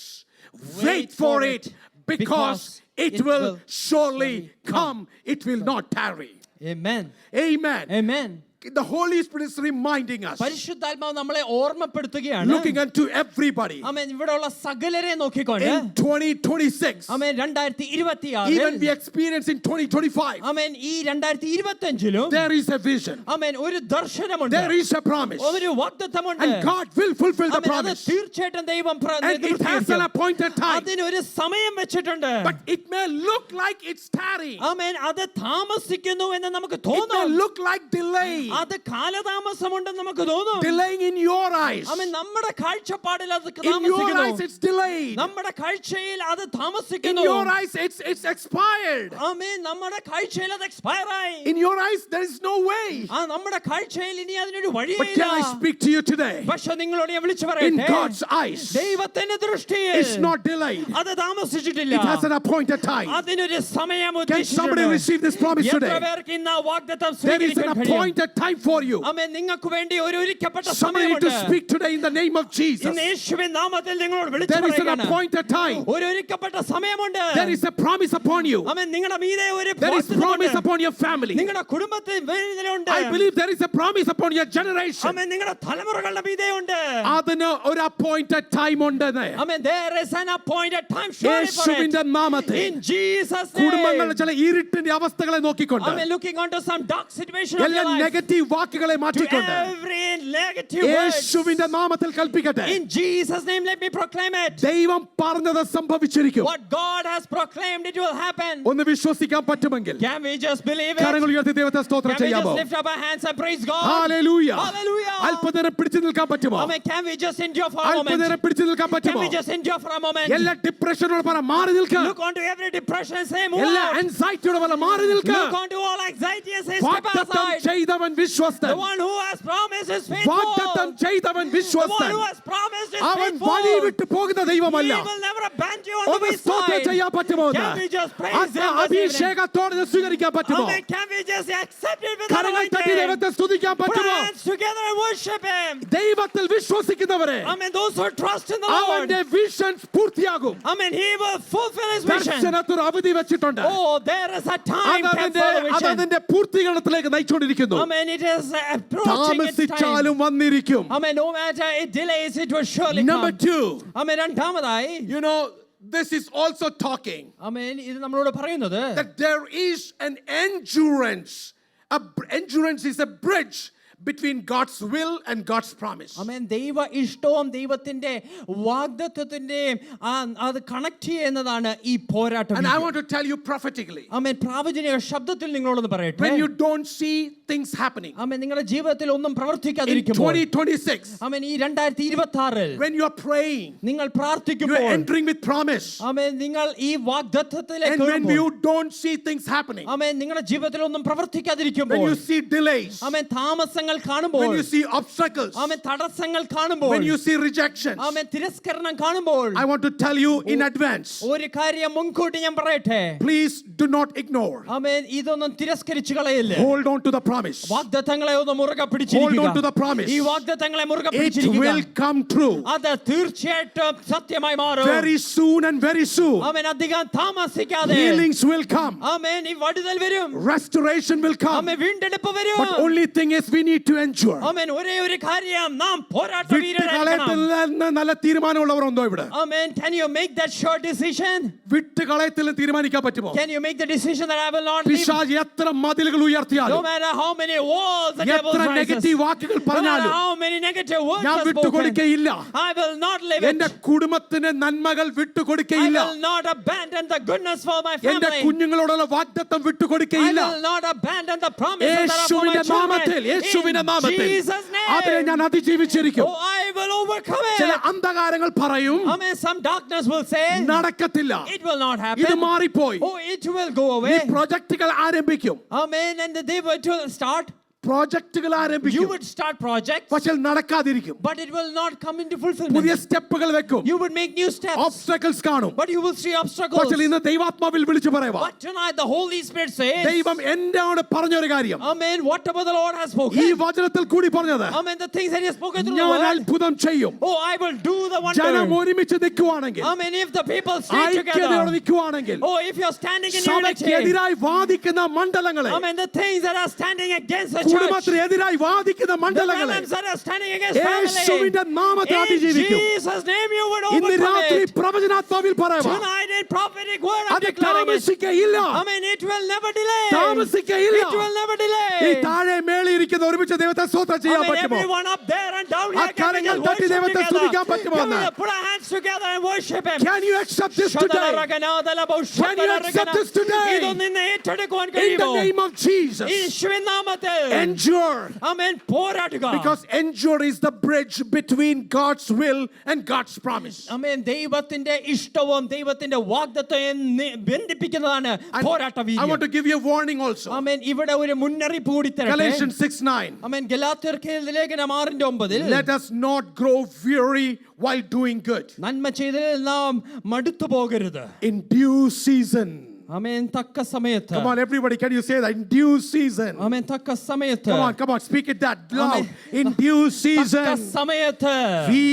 wait for it, because it will surely come. It will not tarry. Amen. Amen. Amen. the Holy Spirit is reminding us, പരിശുദ്ധാത്മാവ് നമ്മളെ ഓർമ്മപ്പെടുത്തുകയാണ്. looking unto everybody. ആമേൻ. ഇവിടെയുള്ള സകലരെ നോക്കിക്കൊണ്ട് In 2026, amen 2026 even we experience in 2025, ആമേൻ ഈ 2025ലും there is a vision, ആമേൻ ഒരു ദർശനമുണ്ട്. there is a promise, ഒരു വാഗ്ദത്തമുണ്ട്. and God will fulfill the ആമേൻ. അത് promise. തീർച്ചയായിട്ടും ദൈവം And it has an appointed time, അതിനൊരു സമയം വെച്ചിട്ടുണ്ട്. but it may look like it's tarrying. ആമേൻ. അത് താമസിക്കുന്നു എന്ന് നമുക്ക് It may തോന്നും. look like delay, അത് കാലതാമസമുണ്ടെന്ന് നമുക്ക് തോന്നും. delaying in your eyes. ആമേൻ. നമ്മുടെ കാഴ്ചപ്പാടിൽ അത് In your eyes, താമസിക്കുന്നു. it's delayed. നമ്മുടെ കാഴ്ചയിൽ അത് In താമസിക്കുന്നു. your eyes, it's expired. ആമേൻ. നമ്മുടെ കാഴ്ചയിൽ അത് എക്സ്പയർ ആയി. In your eyes, there is no way. നമ്മുടെ കാഴ്ചയിൽ ഇനി അതിനൊരു But വഴിയില്ല. can I speak to you today? പക്ഷെ നിങ്ങളോട് ഞാൻ വിളിച്ചു In പറയട്ടെ, God's eyes, ദൈവത്തിന്റെ ദൃഷ്ടിയിൽ it's not delayed. അത് താമസിച്ചിട്ടില്ല. It has an appointed time. അതിനൊരു സമയം Can somebody ഉദ്ദേശിച്ചിട്ടുണ്ട്. receive this promise എത്ര today? പേർക്ക് ഇന്ന് ആ വാഗ്ദത്തം There is an സ്വീകരിക്കാൻ കഴിയും? appointed time for you. ആമേൻ. നിങ്ങൾക്ക് വേണ്ടി ഒരു ഒരുക്കപ്പെട്ട Somebody need to സമയമുണ്ട്. speak today in the name of Jesus. ഇന്ന് യേശുവിൻ നാമത്തിൽ നിങ്ങളോട് വിളിച്ചു There is an പറയുകയാണ്. appointed time. ഒരു ഒരുക്കപ്പെട്ട സമയമുണ്ട്. There is a promise upon you. ആമേൻ. നിങ്ങളുടെ മീതെ ഒരു There is promise വാഗ്ദത്തമുണ്ട്. upon your family. നിങ്ങളുടെ കുടുംബത്തിൽ മേലുണ്ട്. I believe there is a promise upon your generation. ആമേൻ. നിങ്ങളുടെ തലമുറകളുടെ മീതെയുണ്ട്. അതിന് ഒരു appointed time ഉണ്ടെന്ന് ആമേൻ. There is an appointed time surely for it. യേശുവിന്റെ നാമത്തിൽ In Jesus' കുടുംബങ്ങളുടെ name. ചില ഇരുട്ടിന്റെ അവസ്ഥകളെ നോക്കിക്കൊണ്ട് Amen. Looking onto some dark situation of എല്ലാ your life. നെഗറ്റീവ് വാക്കുകളെ To മാറ്റിക്കൊണ്ട് every negative word. യേശുവിന്റെ നാമത്തിൽ കൽപ്പിക്കട്ടെ, In Jesus' name, let me proclaim it. ദൈവം പറഞ്ഞത് സംഭവിച്ചിരിക്കും. What God has proclaimed, it will happen. ഒന്ന് വിശ്വസിക്കാൻ പറ്റുമെങ്കിൽ Can we just believe it? കരങ്ങൾ ഉയർത്തി ദൈവത്തെ സ്തോത്രം Can we ചെയ്യാമോ? just lift up our hands and praise God? Hallelujah. Hallelujah. അല്പനേരം പിടിച്ചു നിൽക്കാൻ പറ്റുമോ? Amen. Can we just endure for a moment? അല്പനേരം പിടിച്ചു നിൽക്കാൻ Can പറ്റുമോ? we just endure for a moment? എല്ലാ ഡിപ്രഷനോട് പറ മാറി നിൽക്കുക. Look onto every depression and say, move എല്ലാ out. ആൻസൈറ്റിയോട് പറ മാറി നിൽക്കുക. Look onto all anxiety and say, step വാഗ്ദത്തം aside. ചെയ്തവൻ വിശ്വസ്തൻ. The one who has promised is faithful. വാഗ്ദത്തം ചെയ്തവൻ The one വിശ്വസ്തൻ. who has promised is അവൻ faithful. വഴി വിട്ടു പോകുന്ന He ദൈവമല്ല. will never abandon you on the ഒന്ന് സ്തോത്രം wayside. ചെയ്യാൻ പറ്റുമോ? Can we just praise him this evening? അഭിഷേകത്തോടെ ഇത് സ്വീകരിക്കാൻ പറ്റുമോ? Amen. Can we just accept it with കരങ്ങൾ തട്ടി anointing? ദൈവത്തെ സ്തുതിക്കാൻ Put പറ്റുമോ? our hands together and worship him. ദൈവത്തിൽ വിശ്വസിക്കുന്നവരെ Amen. Those who trust in the Lord. അവന്റെ വിഷൻ പൂർത്തിയാകും. Amen. He will fulfill his vision. ദർശനത്തിന് അവധി വെച്ചിട്ടുണ്ട്. Oh, there is a time kept for the vision. അതതിന്റെ പൂർത്തീകരണത്തിലേക്ക് നയിച്ചുകൊണ്ടിരിക്കുന്നു. Amen. It is approaching its time. താമസിച്ചാലും വന്നിരിക്കും. Amen. No matter it delays, it will surely Number come. 2, Amen. രണ്ടാമതായി, you know, this is also talking Amen. ഇത് നമ്മളോട് പറയുന്നത് that there is an endurance. Endurance is a bridge between God's will and God's promise. ആമേൻ. ദൈവ ഇഷ്ടവും ദൈവത്തിന്റെ വാഗ്ദത്തത്തിന്റെയും അത് connect ചെയ്യുന്നതാണ് ഈ പോരാട്ടം. And I want to tell you prophetically, ആമേൻ. പ്രാവചനിക ശബ്ദത്തിൽ നിങ്ങളോട് പറയട്ടെ, when you don't see things happening ആമേൻ, നിങ്ങളുടെ ജീവിതത്തിൽ ഒന്നും in പ്രവർത്തിക്കാതിരിക്കുമ്പോൾ, 2026, ആമേൻ, ഈ 2026 when you are praying, നിങ്ങൾ you are പ്രാർത്ഥിക്കുമ്പോൾ, entering with promise, ആമേൻ, നിങ്ങൾ ഈ വാഗ്ദത്തത്തിലേക്ക് and when വരുമ്പോൾ, you don't see things happening, ആമേൻ, നിങ്ങളുടെ ജീവിതത്തിൽ ഒന്നും when പ്രവർത്തിക്കാതിരിക്കുമ്പോൾ, you see delays, ആമേൻ, താമസങ്ങൾ കാണുമ്പോൾ, when you see obstacles, ആമേൻ, തടസ്സങ്ങൾ കാണുമ്പോൾ, when you see rejections, ആമേൻ, തിരസ്കരണം കാണുമ്പോൾ, I want to tell you in advance, ഒരു കാര്യം മുൻകൂട്ടി ഞാൻ പറയട്ടെ, please do not ignore. ആമേൻ, ഇതൊന്നും തിരസ്കരിച്ചു കളയില്ല. Hold on to the promise. വാഗ്ദത്തങ്ങളെ ഒന്ന് മുറുകെ Hold പിടിച്ചിരിക്കുക. on to the promise. ഈ വാഗ്ദത്തങ്ങളെ മുറുകെ It പിടിച്ചിരിക്കുക. will come true അത് തീർച്ചയായിട്ടും സത്യമായി മാറും. very soon and very soon. ആമേൻ. അധികം താമസിക്കാതെ Healings will come. ആമേൻ, ഈ വടുതൽ വരും. Restoration will come. ആമേൻ, വീണ്ടെടുപ്പ് വരും. But only thing is we need to endure. ആമേൻ, ഒരേ ഒരു കാര്യം, നാം പോരാട്ട വീരരായിരിക്കണം. വിട്ടുകളയത്തിൽ നല്ല തീരുമാനമുള്ളവർ ഉണ്ടോ ഇവിടെ? ആമേൻ. Can you make that short decision? വിട്ടുകളയത്തിൽ തീരുമാനിക്കാൻ പറ്റുമോ? Can you make the decision that I will not leave? പിശാച് എത്ര മതിലുകൾ No ഉയർത്തിയാലും matter how many walls the devil എത്ര rises. നെഗറ്റീവ് വാക്കുകൾ No matter പറഞ്ഞാലും how many negative words ഞാൻ are spoken. വിട്ടുകൊടുക്കയില്ല. I will not leave it. എന്റെ കുടുംബത്തിന് നന്മകൾ I വിട്ടുകൊടുക്കയില്ല. will not abandon the goodness for my എന്റെ family. കുഞ്ഞുങ്ങളോടുള്ള വാഗ്ദത്തം I വിട്ടുകൊടുക്കയില്ല. will not abandon the promises that are for my യേശുവിന്റെ നാമത്തിൽ, children. യേശുവിന്റെ In നാമത്തിൽ Jesus' അതിനെ name. ഞാൻ അതിജീവിച്ചിരിക്കും. Oh, I will overcome ചില it. അന്ധകാരങ്ങൾ പറയും Amen. Some darkness will say നടക്കത്തില്ല, it will not ഇത് happen. മാറിപ്പോയി. Oh, it will go ഈ away. പ്രൊജക്ടുകൾ ആരംഭിക്കും, Amen. And they will start. പ്രോജക്റ്റുകൾ You ആരംഭിക്കും, would start projects, പക്ഷെ നടക്കാതിരിക്കും. but it will not come into പുതിയ fulfillment. സ്റ്റെപ്പുകൾ വെക്കും, You would make new steps, obstacles കാണും. but you will see obstacles. പക്ഷെ ഇന്ന് ദൈവാത്മാവിൽ വിളിച്ചു പറയുക, But tonight the Holy Spirit says, ദൈവം എന്നോട് പറഞ്ഞൊരു കാര്യം Amen, whatever the Lord has ഈ spoken, വചനത്തിൽ കൂടി പറഞ്ഞത്, Amen, the things that He has spoken through the ഞാൻ word, അത്ഭുതം ചെയ്യും. oh, I will do the ജനം wonder. ഒരുമിച്ച് നിൽക്കുവാണെങ്കിൽ, Amen, if the people stay ഐക്യതയോടെ together, നിൽക്കുവാണെങ്കിൽ, oh, if you're standing in unity, സഭയ്ക്കെതിരായി വാദിക്കുന്ന മണ്ഡലങ്ങളെ Amen, the things that are standing against the church, കുടുംബത്തിനെതിരായി വാദിക്കുന്ന the മണ്ഡലങ്ങളെ realms that are standing against family, യേശുവിന്റെ നാമത്തിൽ in അതിജീവിക്കും. Jesus' name you would ഇന്ന് രാത്രി overcome it. പ്രവചനാത്മാവിൽ പറയാം, Tonight in prophetic word I'm അത് declaring it. താമസിക്കയില്ല, Amen. It will never delay. താമസിക്കയില്ല. It will never ഈ delay. താഴെ മേളിൽ ഇരിക്കുന്ന ഒരുമിച്ച് ദൈവത്തെ സ്തോത്രം ചെയ്യാൻ Amen. പറ്റുമോ? Everyone up there and down ആ here, can we കരങ്ങൾ just തട്ടി worship ദൈവത്തെ together? സ്തുതിക്കാൻ പറ്റുമോ Can we എന്ന്? put our hands together and worship Him? Can you accept this today? Can you accept this today? ഇതൊന്ന് ഇന്ന് ഏറ്റെടുക്കുവാൻ In the കഴിയുമോ? name of Jesus, യേശുവിൻ നാമത്തിൽ endure. Amen പോരാടുക. Because endure is the bridge between God's will and God's promise. ആമേൻ ദൈവത്തിന്റെ ഇഷ്ടവും ദൈവത്തിന്റെ വാഗ്ദത്തവും ബന്ധിപ്പിക്കുന്നതാണ് And പോരാട്ട I want വീര്യം. to give you a warning also. ആമേൻ ഇവിടെ ഒരു മുന്നറിയിപ്പ് കൂടി തരട്ടെ. Galatians 6:9. ആമേൻ ഗലാത്യർക്ക് ലേഖനം 6:9 Let us not grow weary while doing good. നന്മ ചെയ്തതിൽ നാം മടുത്തു പോകരുത്. In due season. ആമേൻ തക്ക സമയത്ത്. Come on, everybody, can you say that? In due season. ആമേൻ തക്ക സമയത്ത്. Come on, speak it that loud. Amen. In due തക്ക season, സമയത്ത് we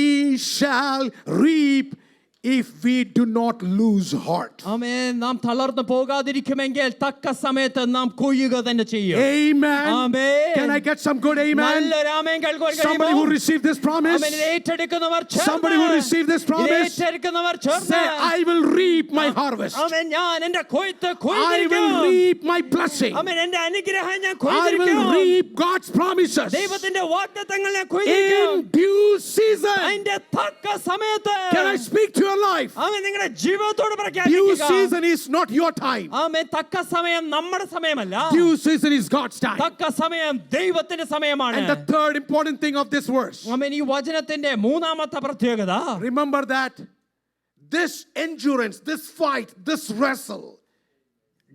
shall reap if we do not lose heart. ആമേൻ നാം തളർന്നു പോകാതിരിക്കുമെങ്കിൽ തക്ക സമയത്ത് നാം കൊയ്യുക തന്നെ ചെയ്യും. Amen. Amen. Can I get some good amen? നല്ലൊരു ആമേൻ കേൾക്കുവാൻ Somebody കഴിയുമോ? who received this promise. ആമേൻ ഇത് ഏറ്റെടുക്കുന്നവർ ചേർന്ന്. Somebody who received this ഇത് promise. ഏറ്റെടുക്കുന്നവർ ചേർന്ന്. Say, I will reap my harvest. ആമേൻ ഞാൻ എൻ്റെ കൊയ്ത്ത് I കൊയ്തിരിക്കും. will reap my blessing. ആമേൻ എൻ്റെ അനുഗ്രഹം ഞാൻ I കൊയ്തിരിക്കും. will reap God's promises. ദൈവത്തിന്റെ വാഗ്ദത്തങ്ങൾ ഞാൻ കൊയ്തിരിക്കും. In due season. അതിന്റെ തക്ക സമയത്ത്. Can I speak to your life? ആമേൻ നിങ്ങളുടെ ജീവിതത്തോട് Due പ്രഖ്യാപിക്കുക. season is not your time. ആമേൻ തക്ക സമയം നമ്മുടെ സമയമല്ല. Due season is God's time. തക്ക സമയം ദൈവത്തിന്റെ സമയമാണ്. And the third important thing of this verse, ആമേൻ ഈ വചനത്തിന്റെ മൂന്നാമത്തെ പ്രത്യേകത remember that this endurance, this fight, this wrestle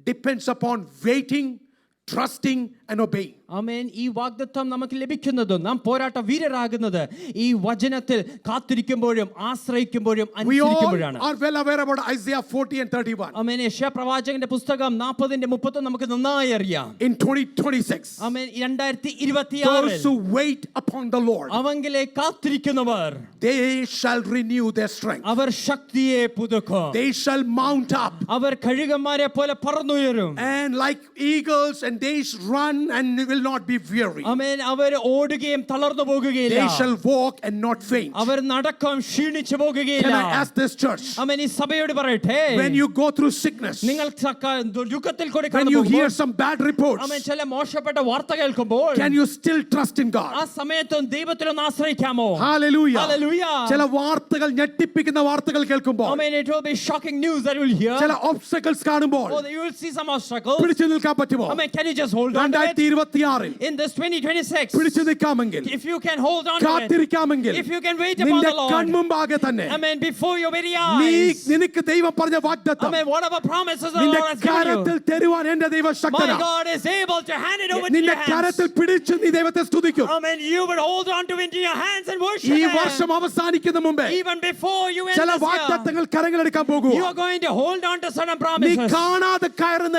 depends upon waiting, trusting, and obeying. ആമേൻ ഈ വാഗ്ദത്തം നമുക്ക് ലഭിക്കുന്നതും നാം പോരാട്ട വീരരാകുന്നത് ഈ വചനത്തിൽ കാത്തിരിക്കുമ്പോഴും ആശ്രയിക്കുമ്പോഴും We all അനുസരിക്കുമ്പോഴാണ്. are well aware about Isaiah 40 and 31. ആമേൻ യെശയ്യാ പ്രവാചകന്റെ പുസ്തകം 40-30 നമുക്ക് നന്നായി അറിയാം. In 2026, amen those 2026 who wait upon the Lord, അവങ്കിലെ കാത്തിരിക്കുന്നവർ they shall renew their strength. അവർ ശക്തിയെ പുതുക്കും. They shall mount up. അവർ കഴുകന്മാരെ പോലെ പറന്നുയരും. And like eagles, and they run and will not be weary. ആമേൻ അവർ ഓടുകയും തളർന്നു പോകുകയില്ല. They shall walk and not faint. അവർ നടക്കും ക്ഷീണിച്ചു Can പോകുകയില്ല. I ask this church? ആമേൻ ഈ സഭയോട് പറയട്ടെ, When you go through sickness, നിങ്ങൾ ദുഃഖത്തിൽ കൂടി when you hear കടന്നുപോകുമ്പോൾ some bad reports, ആമേൻ ചില മോശപ്പെട്ട വാർത്ത കേൾക്കുമ്പോൾ can you still trust in ആ God? സമയത്തും ദൈവത്തിലൊന്ന് ആശ്രയിക്കാമോ? Hallelujah. Hallelujah. ചില വാർത്തകൾ ഞെട്ടിപ്പിക്കുന്ന വാർത്തകൾ കേൾക്കുമ്പോൾ, ആമേൻ it will be shocking news that you will hear. ചില obstacles കാണുമ്പോൾ Oh, you will see some obstacles. പിടിച്ചു നിൽക്കാൻ പറ്റുമോ? Amen. Can you just hold on to it? 2026 In this 2026, പിടിച്ചു നിൽക്കാമെങ്കിൽ, if you can hold on to it, കാത്തിരിക്കാമെങ്കിൽ, if you can wait upon നിന്റെ the Lord, കൺമുമ്പാകെ തന്നെ amen, before your very നീ eyes, നിനക്ക് ദൈവം പറഞ്ഞ വാഗ്ദത്തം amen, whatever promises the നിന്റെ Lord has given കരത്തിൽ you, തരുവാൻ എന്റെ ദൈവം my ശക്തനാ. God is able to hand it over to നിന്റെ your hands. കരത്തിൽ പിടിച്ച് നീ ദൈവത്തെ സ്തുതിക്കും. Amen. You would hold on to it into your hands and worship ഈ Him. വർഷം അവസാനിക്കുന്ന മുമ്പേ Even before you end ചില this year, വാഗ്ദത്തങ്ങൾ കരങ്ങളെടുക്കാൻ you പോകുക. are going to hold on to certain നീ promises. കാണാതെ കയറുന്ന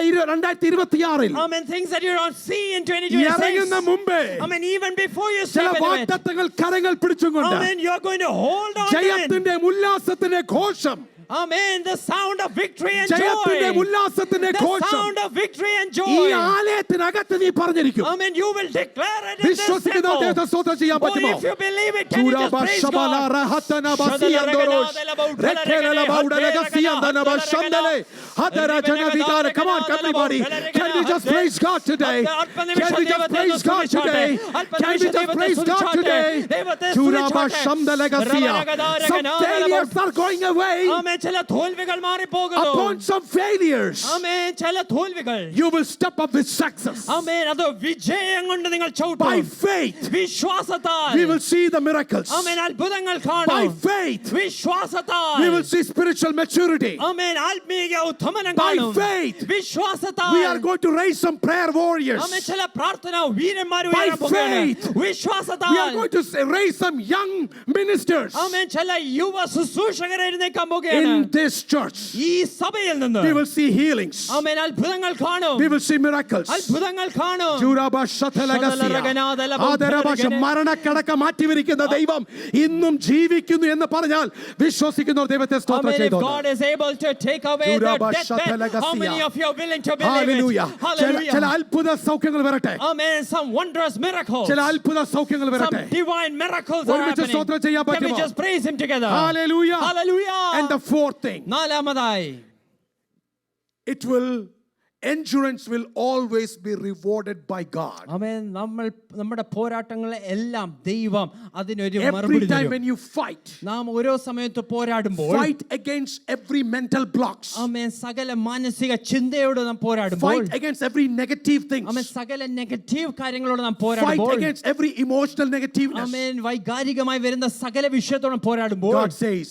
2026 Amen. Things that you don't see in 2026. ഇറങ്ങുന്ന മുമ്പേ Amen. Even before you ചില step into it. വാഗ്ദത്തങ്ങൾ കരങ്ങൾ പിടിച്ചുകൊണ്ട് Amen. You are going to hold on to it. ജയത്തിന്റെ ഉല്ലാസത്തിന്റെ ഘോഷം, Amen. The sound of victory and ജയത്തിന്റെ joy. ഉല്ലാസത്തിന്റെ The ഘോഷം sound of victory and ഈ joy. ആലയത്തിനകത്ത് നീ പറഞ്ഞിരിക്കും. Amen. You will declare it in this വിശ്വസിക്കുന്ന temple. ദൈവത്തെ സ്തോത്രം ചെയ്യാൻ Oh, പറ്റുമോ? if you believe it, can you just praise God? Come on, everybody. Can we just praise God today? Can we just praise God today? Can we just praise God today? Some failures are going away. Amen. ചില തോൽവികൾ മാറിപ്പോകുന്നു. Upon some failures, Amen. ചില തോൽവികൾ. you will step up with success. Amen. അത് വിജയം കൊണ്ട് നിങ്ങൾ ചവിട്ടും. By faith, വിശ്വാസത്താൽ. we will see the miracles. Amen. അത്ഭുതങ്ങൾ കാണും. By faith, വിശ്വാസത്താൽ. we will see spiritual maturity. Amen. ആത്മീയ ഉത്തമനം By കാണും. faith, വിശ്വാസത്താൽ. we are going to raise some prayer warriors. Amen. ചില പ്രാർത്ഥന വീരന്മാർ By ഉയരാൻ പോകുകയാണ്. faith, വിശ്വാസത്താൽ. we are going to raise some young ministers. Amen. ചില യുവ ശുശ്രൂഷകരെ എഴുന്നേൽക്കാൻ പോകുകയാണ്. പറയുകയാണ്, in this church, ഈ സഭയിൽ നിന്ന് we will see healings. ആമേൻ അത്ഭുതങ്ങൾ കാണും, We will see miracles. അത്ഭുതങ്ങൾ കാണും. മരണക്കടക്ക മാറ്റിവരിക്കുന്ന ദൈവം ഇന്നും ജീവിക്കുന്നു എന്ന് പറഞ്ഞാൽ വിശ്വസിക്കുന്നവർ ദൈവത്തെ സ്തോത്രം Amen. If ചെയ്തോട്ടെ. God is able to take away the deathbed, how many of you are willing to believe Hallelujah. it? Hallelujah. ചില അത്ഭുത സൗഖ്യങ്ങൾ വരട്ടെ. Amen. Some wondrous miracles. ചില അത്ഭുത സൗഖ്യങ്ങൾ Some വരട്ടെ. divine miracles are ഒരുമിച്ച് happening. സ്തോത്രം ചെയ്യാൻ Can we പറ്റുമോ? just praise him together? Hallelujah. Hallelujah. And the fourth thing, നാലാമതായി, it will endurance will always be rewarded by God. ആമേൻ, നമ്മുടെ പോരാട്ടങ്ങളെ എല്ലാം ദൈവം അതിനൊരു Every മറുപടി time തരും. when you fight, നാം ഓരോ സമയത്ത് പോരാടുമ്പോൾ, fight against every mental blocks. ആമേൻ, സകല മാനസിക ചിന്തയോട് നാം പോരാടുമ്പോൾ, Fight against every negative things. ആമേൻ, സകല നെഗറ്റീവ് കാര്യങ്ങളോട് നാം Fight പോരാടുമ്പോൾ, against every emotional negativeness. ആമേൻ, വൈകാരികമായി വരുന്ന സകല വിഷയത്തോടും പോരാടുമ്പോൾ, God says,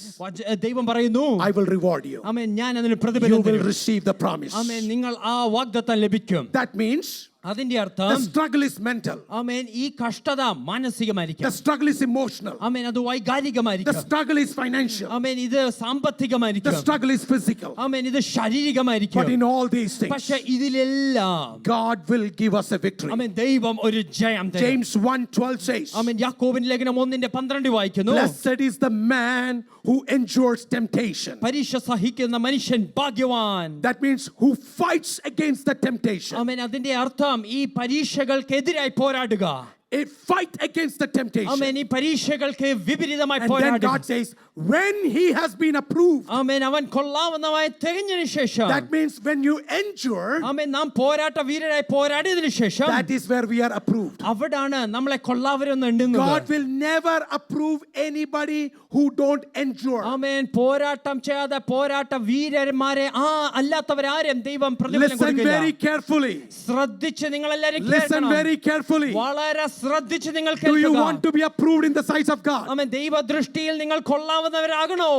ദൈവം പറയുന്നു, I will reward you. ആമേൻ, ഞാൻ അതിന് You പ്രതിഫലം will തരും. receive the promise. ആമേൻ, നിങ്ങൾ ആ വാഗ്ദത്തം ലഭിക്കും. That means അതിന്റെ the അർത്ഥം, struggle is mental. ആമേൻ, ഈ കഷ്ടത The മാനസികമായിരിക്കും. struggle is emotional. ആമേൻ, അത് The വൈകാരികമായിരിക്കും. struggle is financial. ആമേൻ, ഇത് The സാമ്പത്തികമായിരിക്കും. struggle is physical. ആമേൻ, ഇത് ശാരീരികമായിരിക്കും. But in all these things, പക്ഷെ ഇതിലെല്ലാം God will give us a victory. ആമേൻ, ദൈവം ഒരു ജയം തരും. James 1:12 says, ആമേൻ, യാക്കോബിന്റെ ലേഖനം 1:12 വായിക്കുന്നു, Blessed is the man who endures temptation. പരീക്ഷ സഹിക്കുന്ന മനുഷ്യൻ ഭാഗ്യവാൻ. That means who fights against the temptation. ആമേൻ, അതിന്റെ അർത്ഥം ഈ പരീക്ഷകൾക്കെതിരായി പോരാടുക. A fight against the temptation. ആമേൻ, ഈ പരീക്ഷകൾക്ക് വിപരീതമായി And then പോരാടുക. God says, when he has been approved, ആമേൻ, അവൻ കൊള്ളാവുന്നതായി തികഞ്ഞതിനു ശേഷം, that means when you endure, ആമേൻ, നാം പോരാട്ട വീരരായി പോരാടിയതിനു ശേഷം, that is where we are approved. അവിടാണ് നമ്മളെ കൊള്ളാവരെന്ന് എണ്ണുന്നത്. God will never approve anybody who don't endure. ആമേൻ, പോരാട്ടം ചെയ്യാതെ പോരാട്ട വീരന്മാരെ അല്ലാത്തവരാരും ദൈവം പ്രതിഫലം Listen കൊടുക്കില്ല. very carefully. ശ്രദ്ധിച്ച് നിങ്ങൾ എല്ലാവരും Listen കേൾക്കണം. very carefully. വളരെ ശ്രദ്ധിച്ച് നിങ്ങൾ Do you കേൾക്കുക. want to be approved in the sight of God? ആമേൻ, ദൈവ ദൃഷ്ടിയിൽ നിങ്ങൾ കൊള്ളാവുന്നവരാകണോ?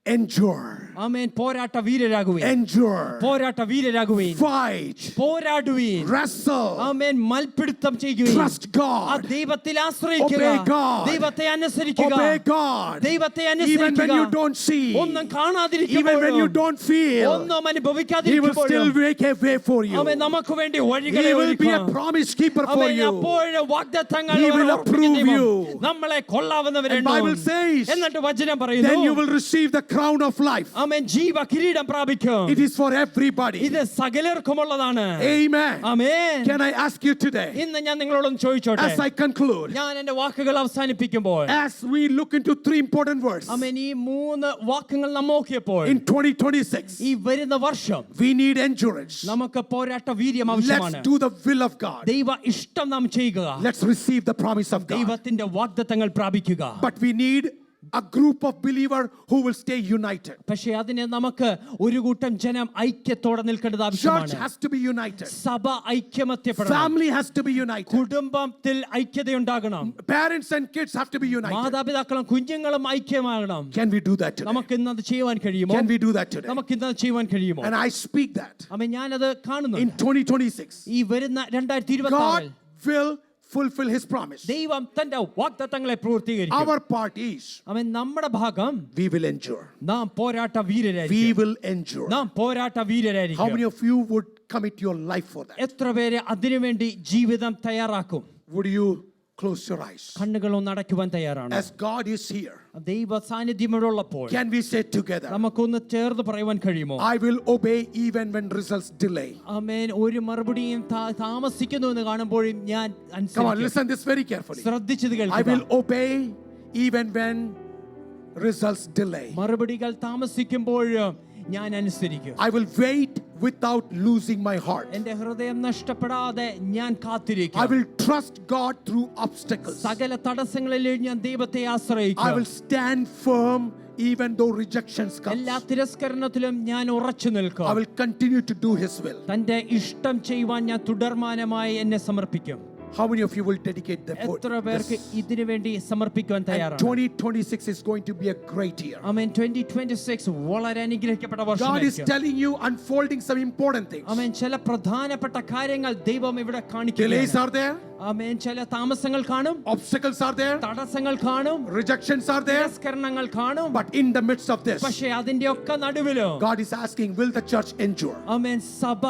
Endure. ആമേൻ, പോരാട്ട വീരരാകുവീൻ. Endure. പോരാട്ട വീരരാകുവീൻ. Fight. പോരാടുവീൻ. Wrestle. ആമേൻ, മൽപിടുത്തം ചെയ്യുവീൻ. Trust God. ദൈവത്തിൽ ആശ്രയിക്കുക. Obey God. ദൈവത്തെ അനുസരിക്കുക. Obey God. ദൈവത്തെ Even when you അനുസരിക്കുക. don't see, ഒന്നും even when you കാണാതിരിക്കുമ്പോഴും, don't feel, ഒന്നും He will അനുഭവിക്കാതിരിക്കുമ്പോഴും, still make a way for you. ആമേൻ, നമുക്ക് വേണ്ടി വഴികളെ He will be a ഒരുക്കും. promise keeper for amen, you. അപ്പോഴും വാഗ്ദത്തങ്ങൾ He will ഉറപ്പിക്കുന്ന approve ദൈവം you. നമ്മളെ And കൊള്ളാവുന്നവരെണ്ണും. Bible says, എന്നിട്ട് വചനം then you പറയുന്നു, will receive the crown of life. ആമേൻ, ജീവ കിരീടം പ്രാപിക്കും. It is for everybody. ഇത് സകലർക്കുമുള്ളതാണ്. Amen. Amen. Can I ask you today, ഇന്ന് ഞാൻ നിങ്ങളോടൊന്ന് ചോദിച്ചോട്ടെ, as I conclude, ഞാൻ എന്റെ വാക്കുകൾ അവസാനിപ്പിക്കുമ്പോൾ, as we look into three important words, ആമേൻ, ഈ 3 വാക്കുകൾ നാം നോക്കിയപ്പോൾ, in 2026, ഈ വരുന്ന വർഷം we need endurance. നമുക്ക് പോരാട്ട വീര്യം Let's ആവശ്യമാണ്. do the will of God. ദൈവ ഇഷ്ടം നാം ചെയ്യുക. Let's receive the promise of God. ദൈവത്തിന്റെ വാഗ്ദത്തങ്ങൾ പ്രാപിക്കുക. But we need a group of believers who will stay united. പക്ഷേ അതിനെ നമുക്ക് ഒരു കൂട്ടം ജനം ഐക്യത്തോടെ നിൽക്കേണ്ടത് Church ആവശ്യമാണ്. has to be united. സഭ ഐക്യമത്യപ്പെടണം. Family has to be united. കുടുംബത്തിൽ ഐക്യതയുണ്ടാകണം. Parents and kids have to be united. മാതാപിതാക്കളും കുഞ്ഞുങ്ങളും ഐക്യമാകണം. Can we do that today? നമുക്ക് ഇന്നത് ചെയ്യുവാൻ കഴിയുമോ? Can we do that today? നമുക്ക് ഇന്നത് ചെയ്യുവാൻ കഴിയുമോ? And I speak that അമ്മ, ഞാനത് കാണുന്നു. in 2026, ഈ വരുന്ന 2026 God will fulfill His promise. ദൈവം തന്റെ വാഗ്ദത്തങ്ങളെ പൂർത്തീകരിക്കും. Our part is, അവൻ നമ്മുടെ ഭാഗം, we will endure. നാം പോരാട്ട We വീരരായിരിക്കും. will endure. നാം പോരാട്ട How വീരരായിരിക്കും. many of you would commit your life for that? എത്ര പേര് അതിനുവേണ്ടി ജീവിതം തയ്യാറാക്കും? Would you close your eyes? കണ്ണുകൾ ഒന്ന് അടയ്ക്കുവാൻ തയ്യാറാണ്. As God is here, ദൈവ സാന്നിധ്യം ഇവിടെ ഉള്ളപ്പോൾ can we say together, നമുക്കൊന്ന് ചേർന്ന് പറയുവാൻ കഴിയുമോ? I will obey even when results delay. ആമേൻ. ഒരു മറുപടിയും താമസിക്കുന്നു എന്ന് കാണുമ്പോഴും ഞാൻ Come on, അനുസരിക്കും. listen this very carefully. ശ്രദ്ധിച്ചത് I കേൾക്കുക. will obey even when results delay. മറുപടികൾ താമസിക്കുമ്പോഴും ഞാൻ അനുസരിക്കും. I will wait without losing my heart. എന്റെ ഹൃദയം നഷ്ടപ്പെടാതെ ഞാൻ I കാത്തിരിക്കും. will trust God through obstacles. സകല തടസ്സങ്ങളിലും ഞാൻ ദൈവത്തെ I ആശ്രയിക്കും. will stand firm even though rejections come. എല്ലാ തിരസ്കരണത്തിലും ഞാൻ ഉറച്ചു നിൽക്കും. I will continue to do His will. തന്റെ ഇഷ്ടം ചെയ്യുവാൻ ഞാൻ തുടർമാനമായി എന്നെ സമർപ്പിക്കും. How many of you will dedicate the എത്ര പേർക്ക് ഇതിനു വേണ്ടി സമർപ്പിക്കുവാൻ തയ്യാറാണ്? 2026 is going to be a great year. ആമേൻ. 2026 വളരെ അനുഗ്രഹിക്കപ്പെട്ട God is വർഷമായിരിക്കും. telling you, unfolding some important things. ആമേൻ. ചില പ്രധാനപ്പെട്ട കാര്യങ്ങൾ ദൈവം ഇവിടെ Delays കാണിക്കുകയാണ്. are there. ആമേൻ. ചില താമസങ്ങൾ കാണും, obstacles are there, തടസ്സങ്ങൾ കാണും, rejections are there. തിരസ്കരണങ്ങൾ കാണും. But in the midst of this, പക്ഷേ അതിന്റെ ഒക്കെ നടുവിലോ God is asking, will the church endure? ആമേൻ, സഭ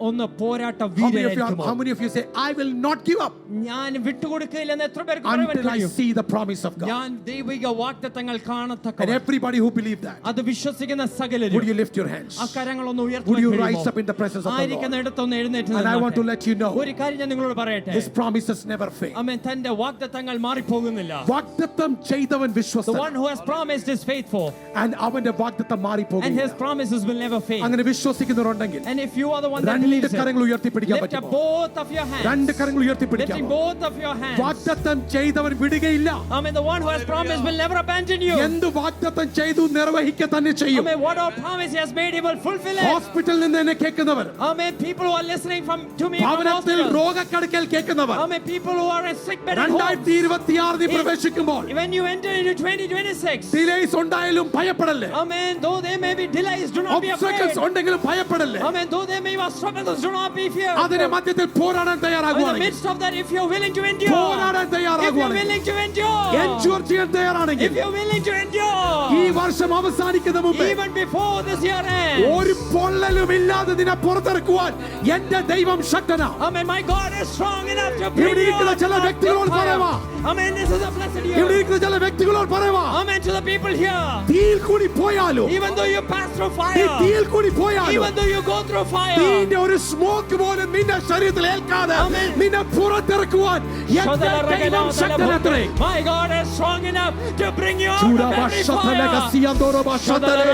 ഒന്ന് പോരാട്ട How many വീരരായിരിക്കുമോ? of you say, I will not give up ഞാൻ വിട്ടുകൊടുക്കില്ലെന്ന് എത്ര പേർക്ക് പറയാൻ until I കഴിയും? see the promise of God? ഞാൻ ദൈവിക വാഗ്ദത്തങ്ങൾ And കാണത്തക്ക everybody who believe that, അത് വിശ്വസിക്കുന്ന would സകലരും you lift your hands? ആ കരങ്ങളൊന്ന് Would you rise ഉയർത്തി up in the presence of the Lord? ആയിരിക്കുന്ന ഇടത്തൊന്ന് എഴുന്നേറ്റ് And I want to നിന്നാട്ടെ. let you know, ഒരു കാര്യം ഞാൻ നിങ്ങളോട് പറയട്ടെ, His promises never fail. ആമേൻ, തന്റെ വാഗ്ദത്തങ്ങൾ മാറിപ്പോകുന്നില്ല. വാഗ്ദത്തം ചെയ്തവൻ The വിശ്വസ്തൻ, one who has promised is faithful and അവന്റെ വാഗ്ദത്തം and മാറിപ്പോകില്ല. his promises will never fail. അങ്ങനെ വിശ്വസിക്കുന്നവരുണ്ടെങ്കിൽ And if you are the one that രണ്ട് believes it, കരങ്ങൾ ഉയർത്തിപ്പിടിക്കാൻ lift up പറ്റുമോ? both of your hands. രണ്ട് കരങ്ങൾ Lifting ഉയർത്തിപ്പിടിക്കാമോ? both of your hands. വാഗ്ദത്തം ചെയ്തവൻ വിടുകയില്ല. Amen. The one who has promised will never abandon you. എന്ത് വാഗ്ദത്തം ചെയ്തു നിർവഹിക്കുക തന്നെ ചെയ്യും. Amen. What our promise he has made, he will fulfill it. ഹോസ്പിറ്റലിൽ നിന്ന് എന്നെ കേൾക്കുന്നവർ, Amen. People who are listening to me from ഭവനത്തിൽ hospital. രോഗക്കടക്കൽ കേൾക്കുന്നവർ, Amen. People who are in sick bed at home. 2026 പ്രവേശിക്കുമ്പോൾ When you enter into 2026. Delays ഉണ്ടായാലും ഭയപ്പെടല്ലേ. Amen. Though there may be delays, do not be afraid. Obstacles ഉണ്ടെങ്കിലും ഭയപ്പെടല്ലേ. Amen. Though there may be struggles, do not be feared. അതിന്റെ മധ്യത്തിൽ പോരാടാൻ In the തയ്യാറാകുവാണെങ്കിൽ, midst of that, if you're willing to endure, പോരാടാൻ if you're തയ്യാറാകുവാണെങ്കിൽ, willing to endure, enjoy ചെയ്യാൻ തയ്യാറാണെങ്കിൽ, if you're willing to ഈ endure, വർഷം അവസാനിക്കുന്ന മുമ്പേ even before this year ends. ഒരു പൊള്ളലും ഇല്ലാതെ നിന്നെ പുറത്തിറക്കുവാൻ എന്റെ ദൈവം ശക്തനാ. Amen. My God is strong enough to bring ഇവിടെ you ഇരിക്കുന്ന out ചില of that വ്യക്തികളോട് പറയാമോ? fire. Amen. This is a blessed ഇവിടെ year. ഇരിക്കുന്ന ചില വ്യക്തികളോട് പറയുവാ, Amen. To the people here, തീയിൽ കൂടി പോയാലും, even though you pass through നീ fire, തീയിൽ കൂടി പോയാലും, even though you go through fire, തീന്റെ ഒരു സ്മോക്ക് പോലും നിന്റെ ശരീരത്തിൽ ഏൽക്കാതെ Amen. നിന്നെ പുറത്തിറക്കുവാൻ എന്റെ ദൈവം ശക്തനത്രേ. my God is strong enough to bring you out of ചൂടവ every ശതലക fire. സിയന്തോരവ ശതലേ,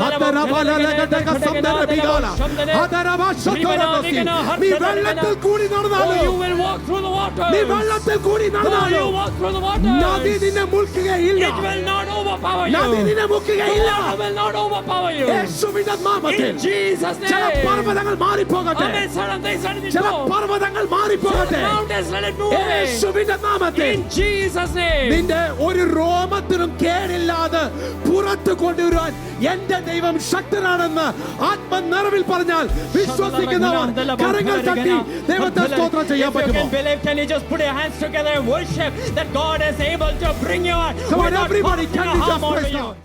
അതരവലലകടക സന്ദരബിഗാല, അതരവ ശതോരകസി. നീ വെള്ളത്തിൽ കൂടി Oh, you നടന്നാലും, will walk through the water. നീ വെള്ളത്തിൽ കൂടി Oh, you നടന്നാലും, walk through the water. നദി നിന്നെ മുൾക്കുകയില്ല. It will not overpower you. നദി നിന്നെ The മുക്കുകയില്ല. water will not overpower you. യേശുവിന്റെ നാമത്തിൽ In Jesus' ചില name. പർവ്വതങ്ങൾ മാറിപ്പോകട്ടെ. Amen. Certain things let it ചില go. പർവ്വതങ്ങൾ മാറിപ്പോകട്ടെ. Mountains let it move away. യേശുവിന്റെ നാമത്തിൽ In Jesus' name. നിന്റെ ഒരു രോമത്തിനും കേടില്ലാതെ പുറത്തു കൊണ്ടുവരുവാൻ എന്റെ ദൈവം ശക്തനാണെന്ന് ആത്മനിറവിൽ പറഞ്ഞാൽ വിശ്വസിക്കുന്നവർ കരങ്ങൾ തട്ടി ദൈവത്തെ സ്തോത്രം ചെയ്യാൻ If you പറ്റുമോ? can believe, can you just put your hands together and worship that God is able to bring you out Come on, without everybody, causing can a you just harm over praise you? God?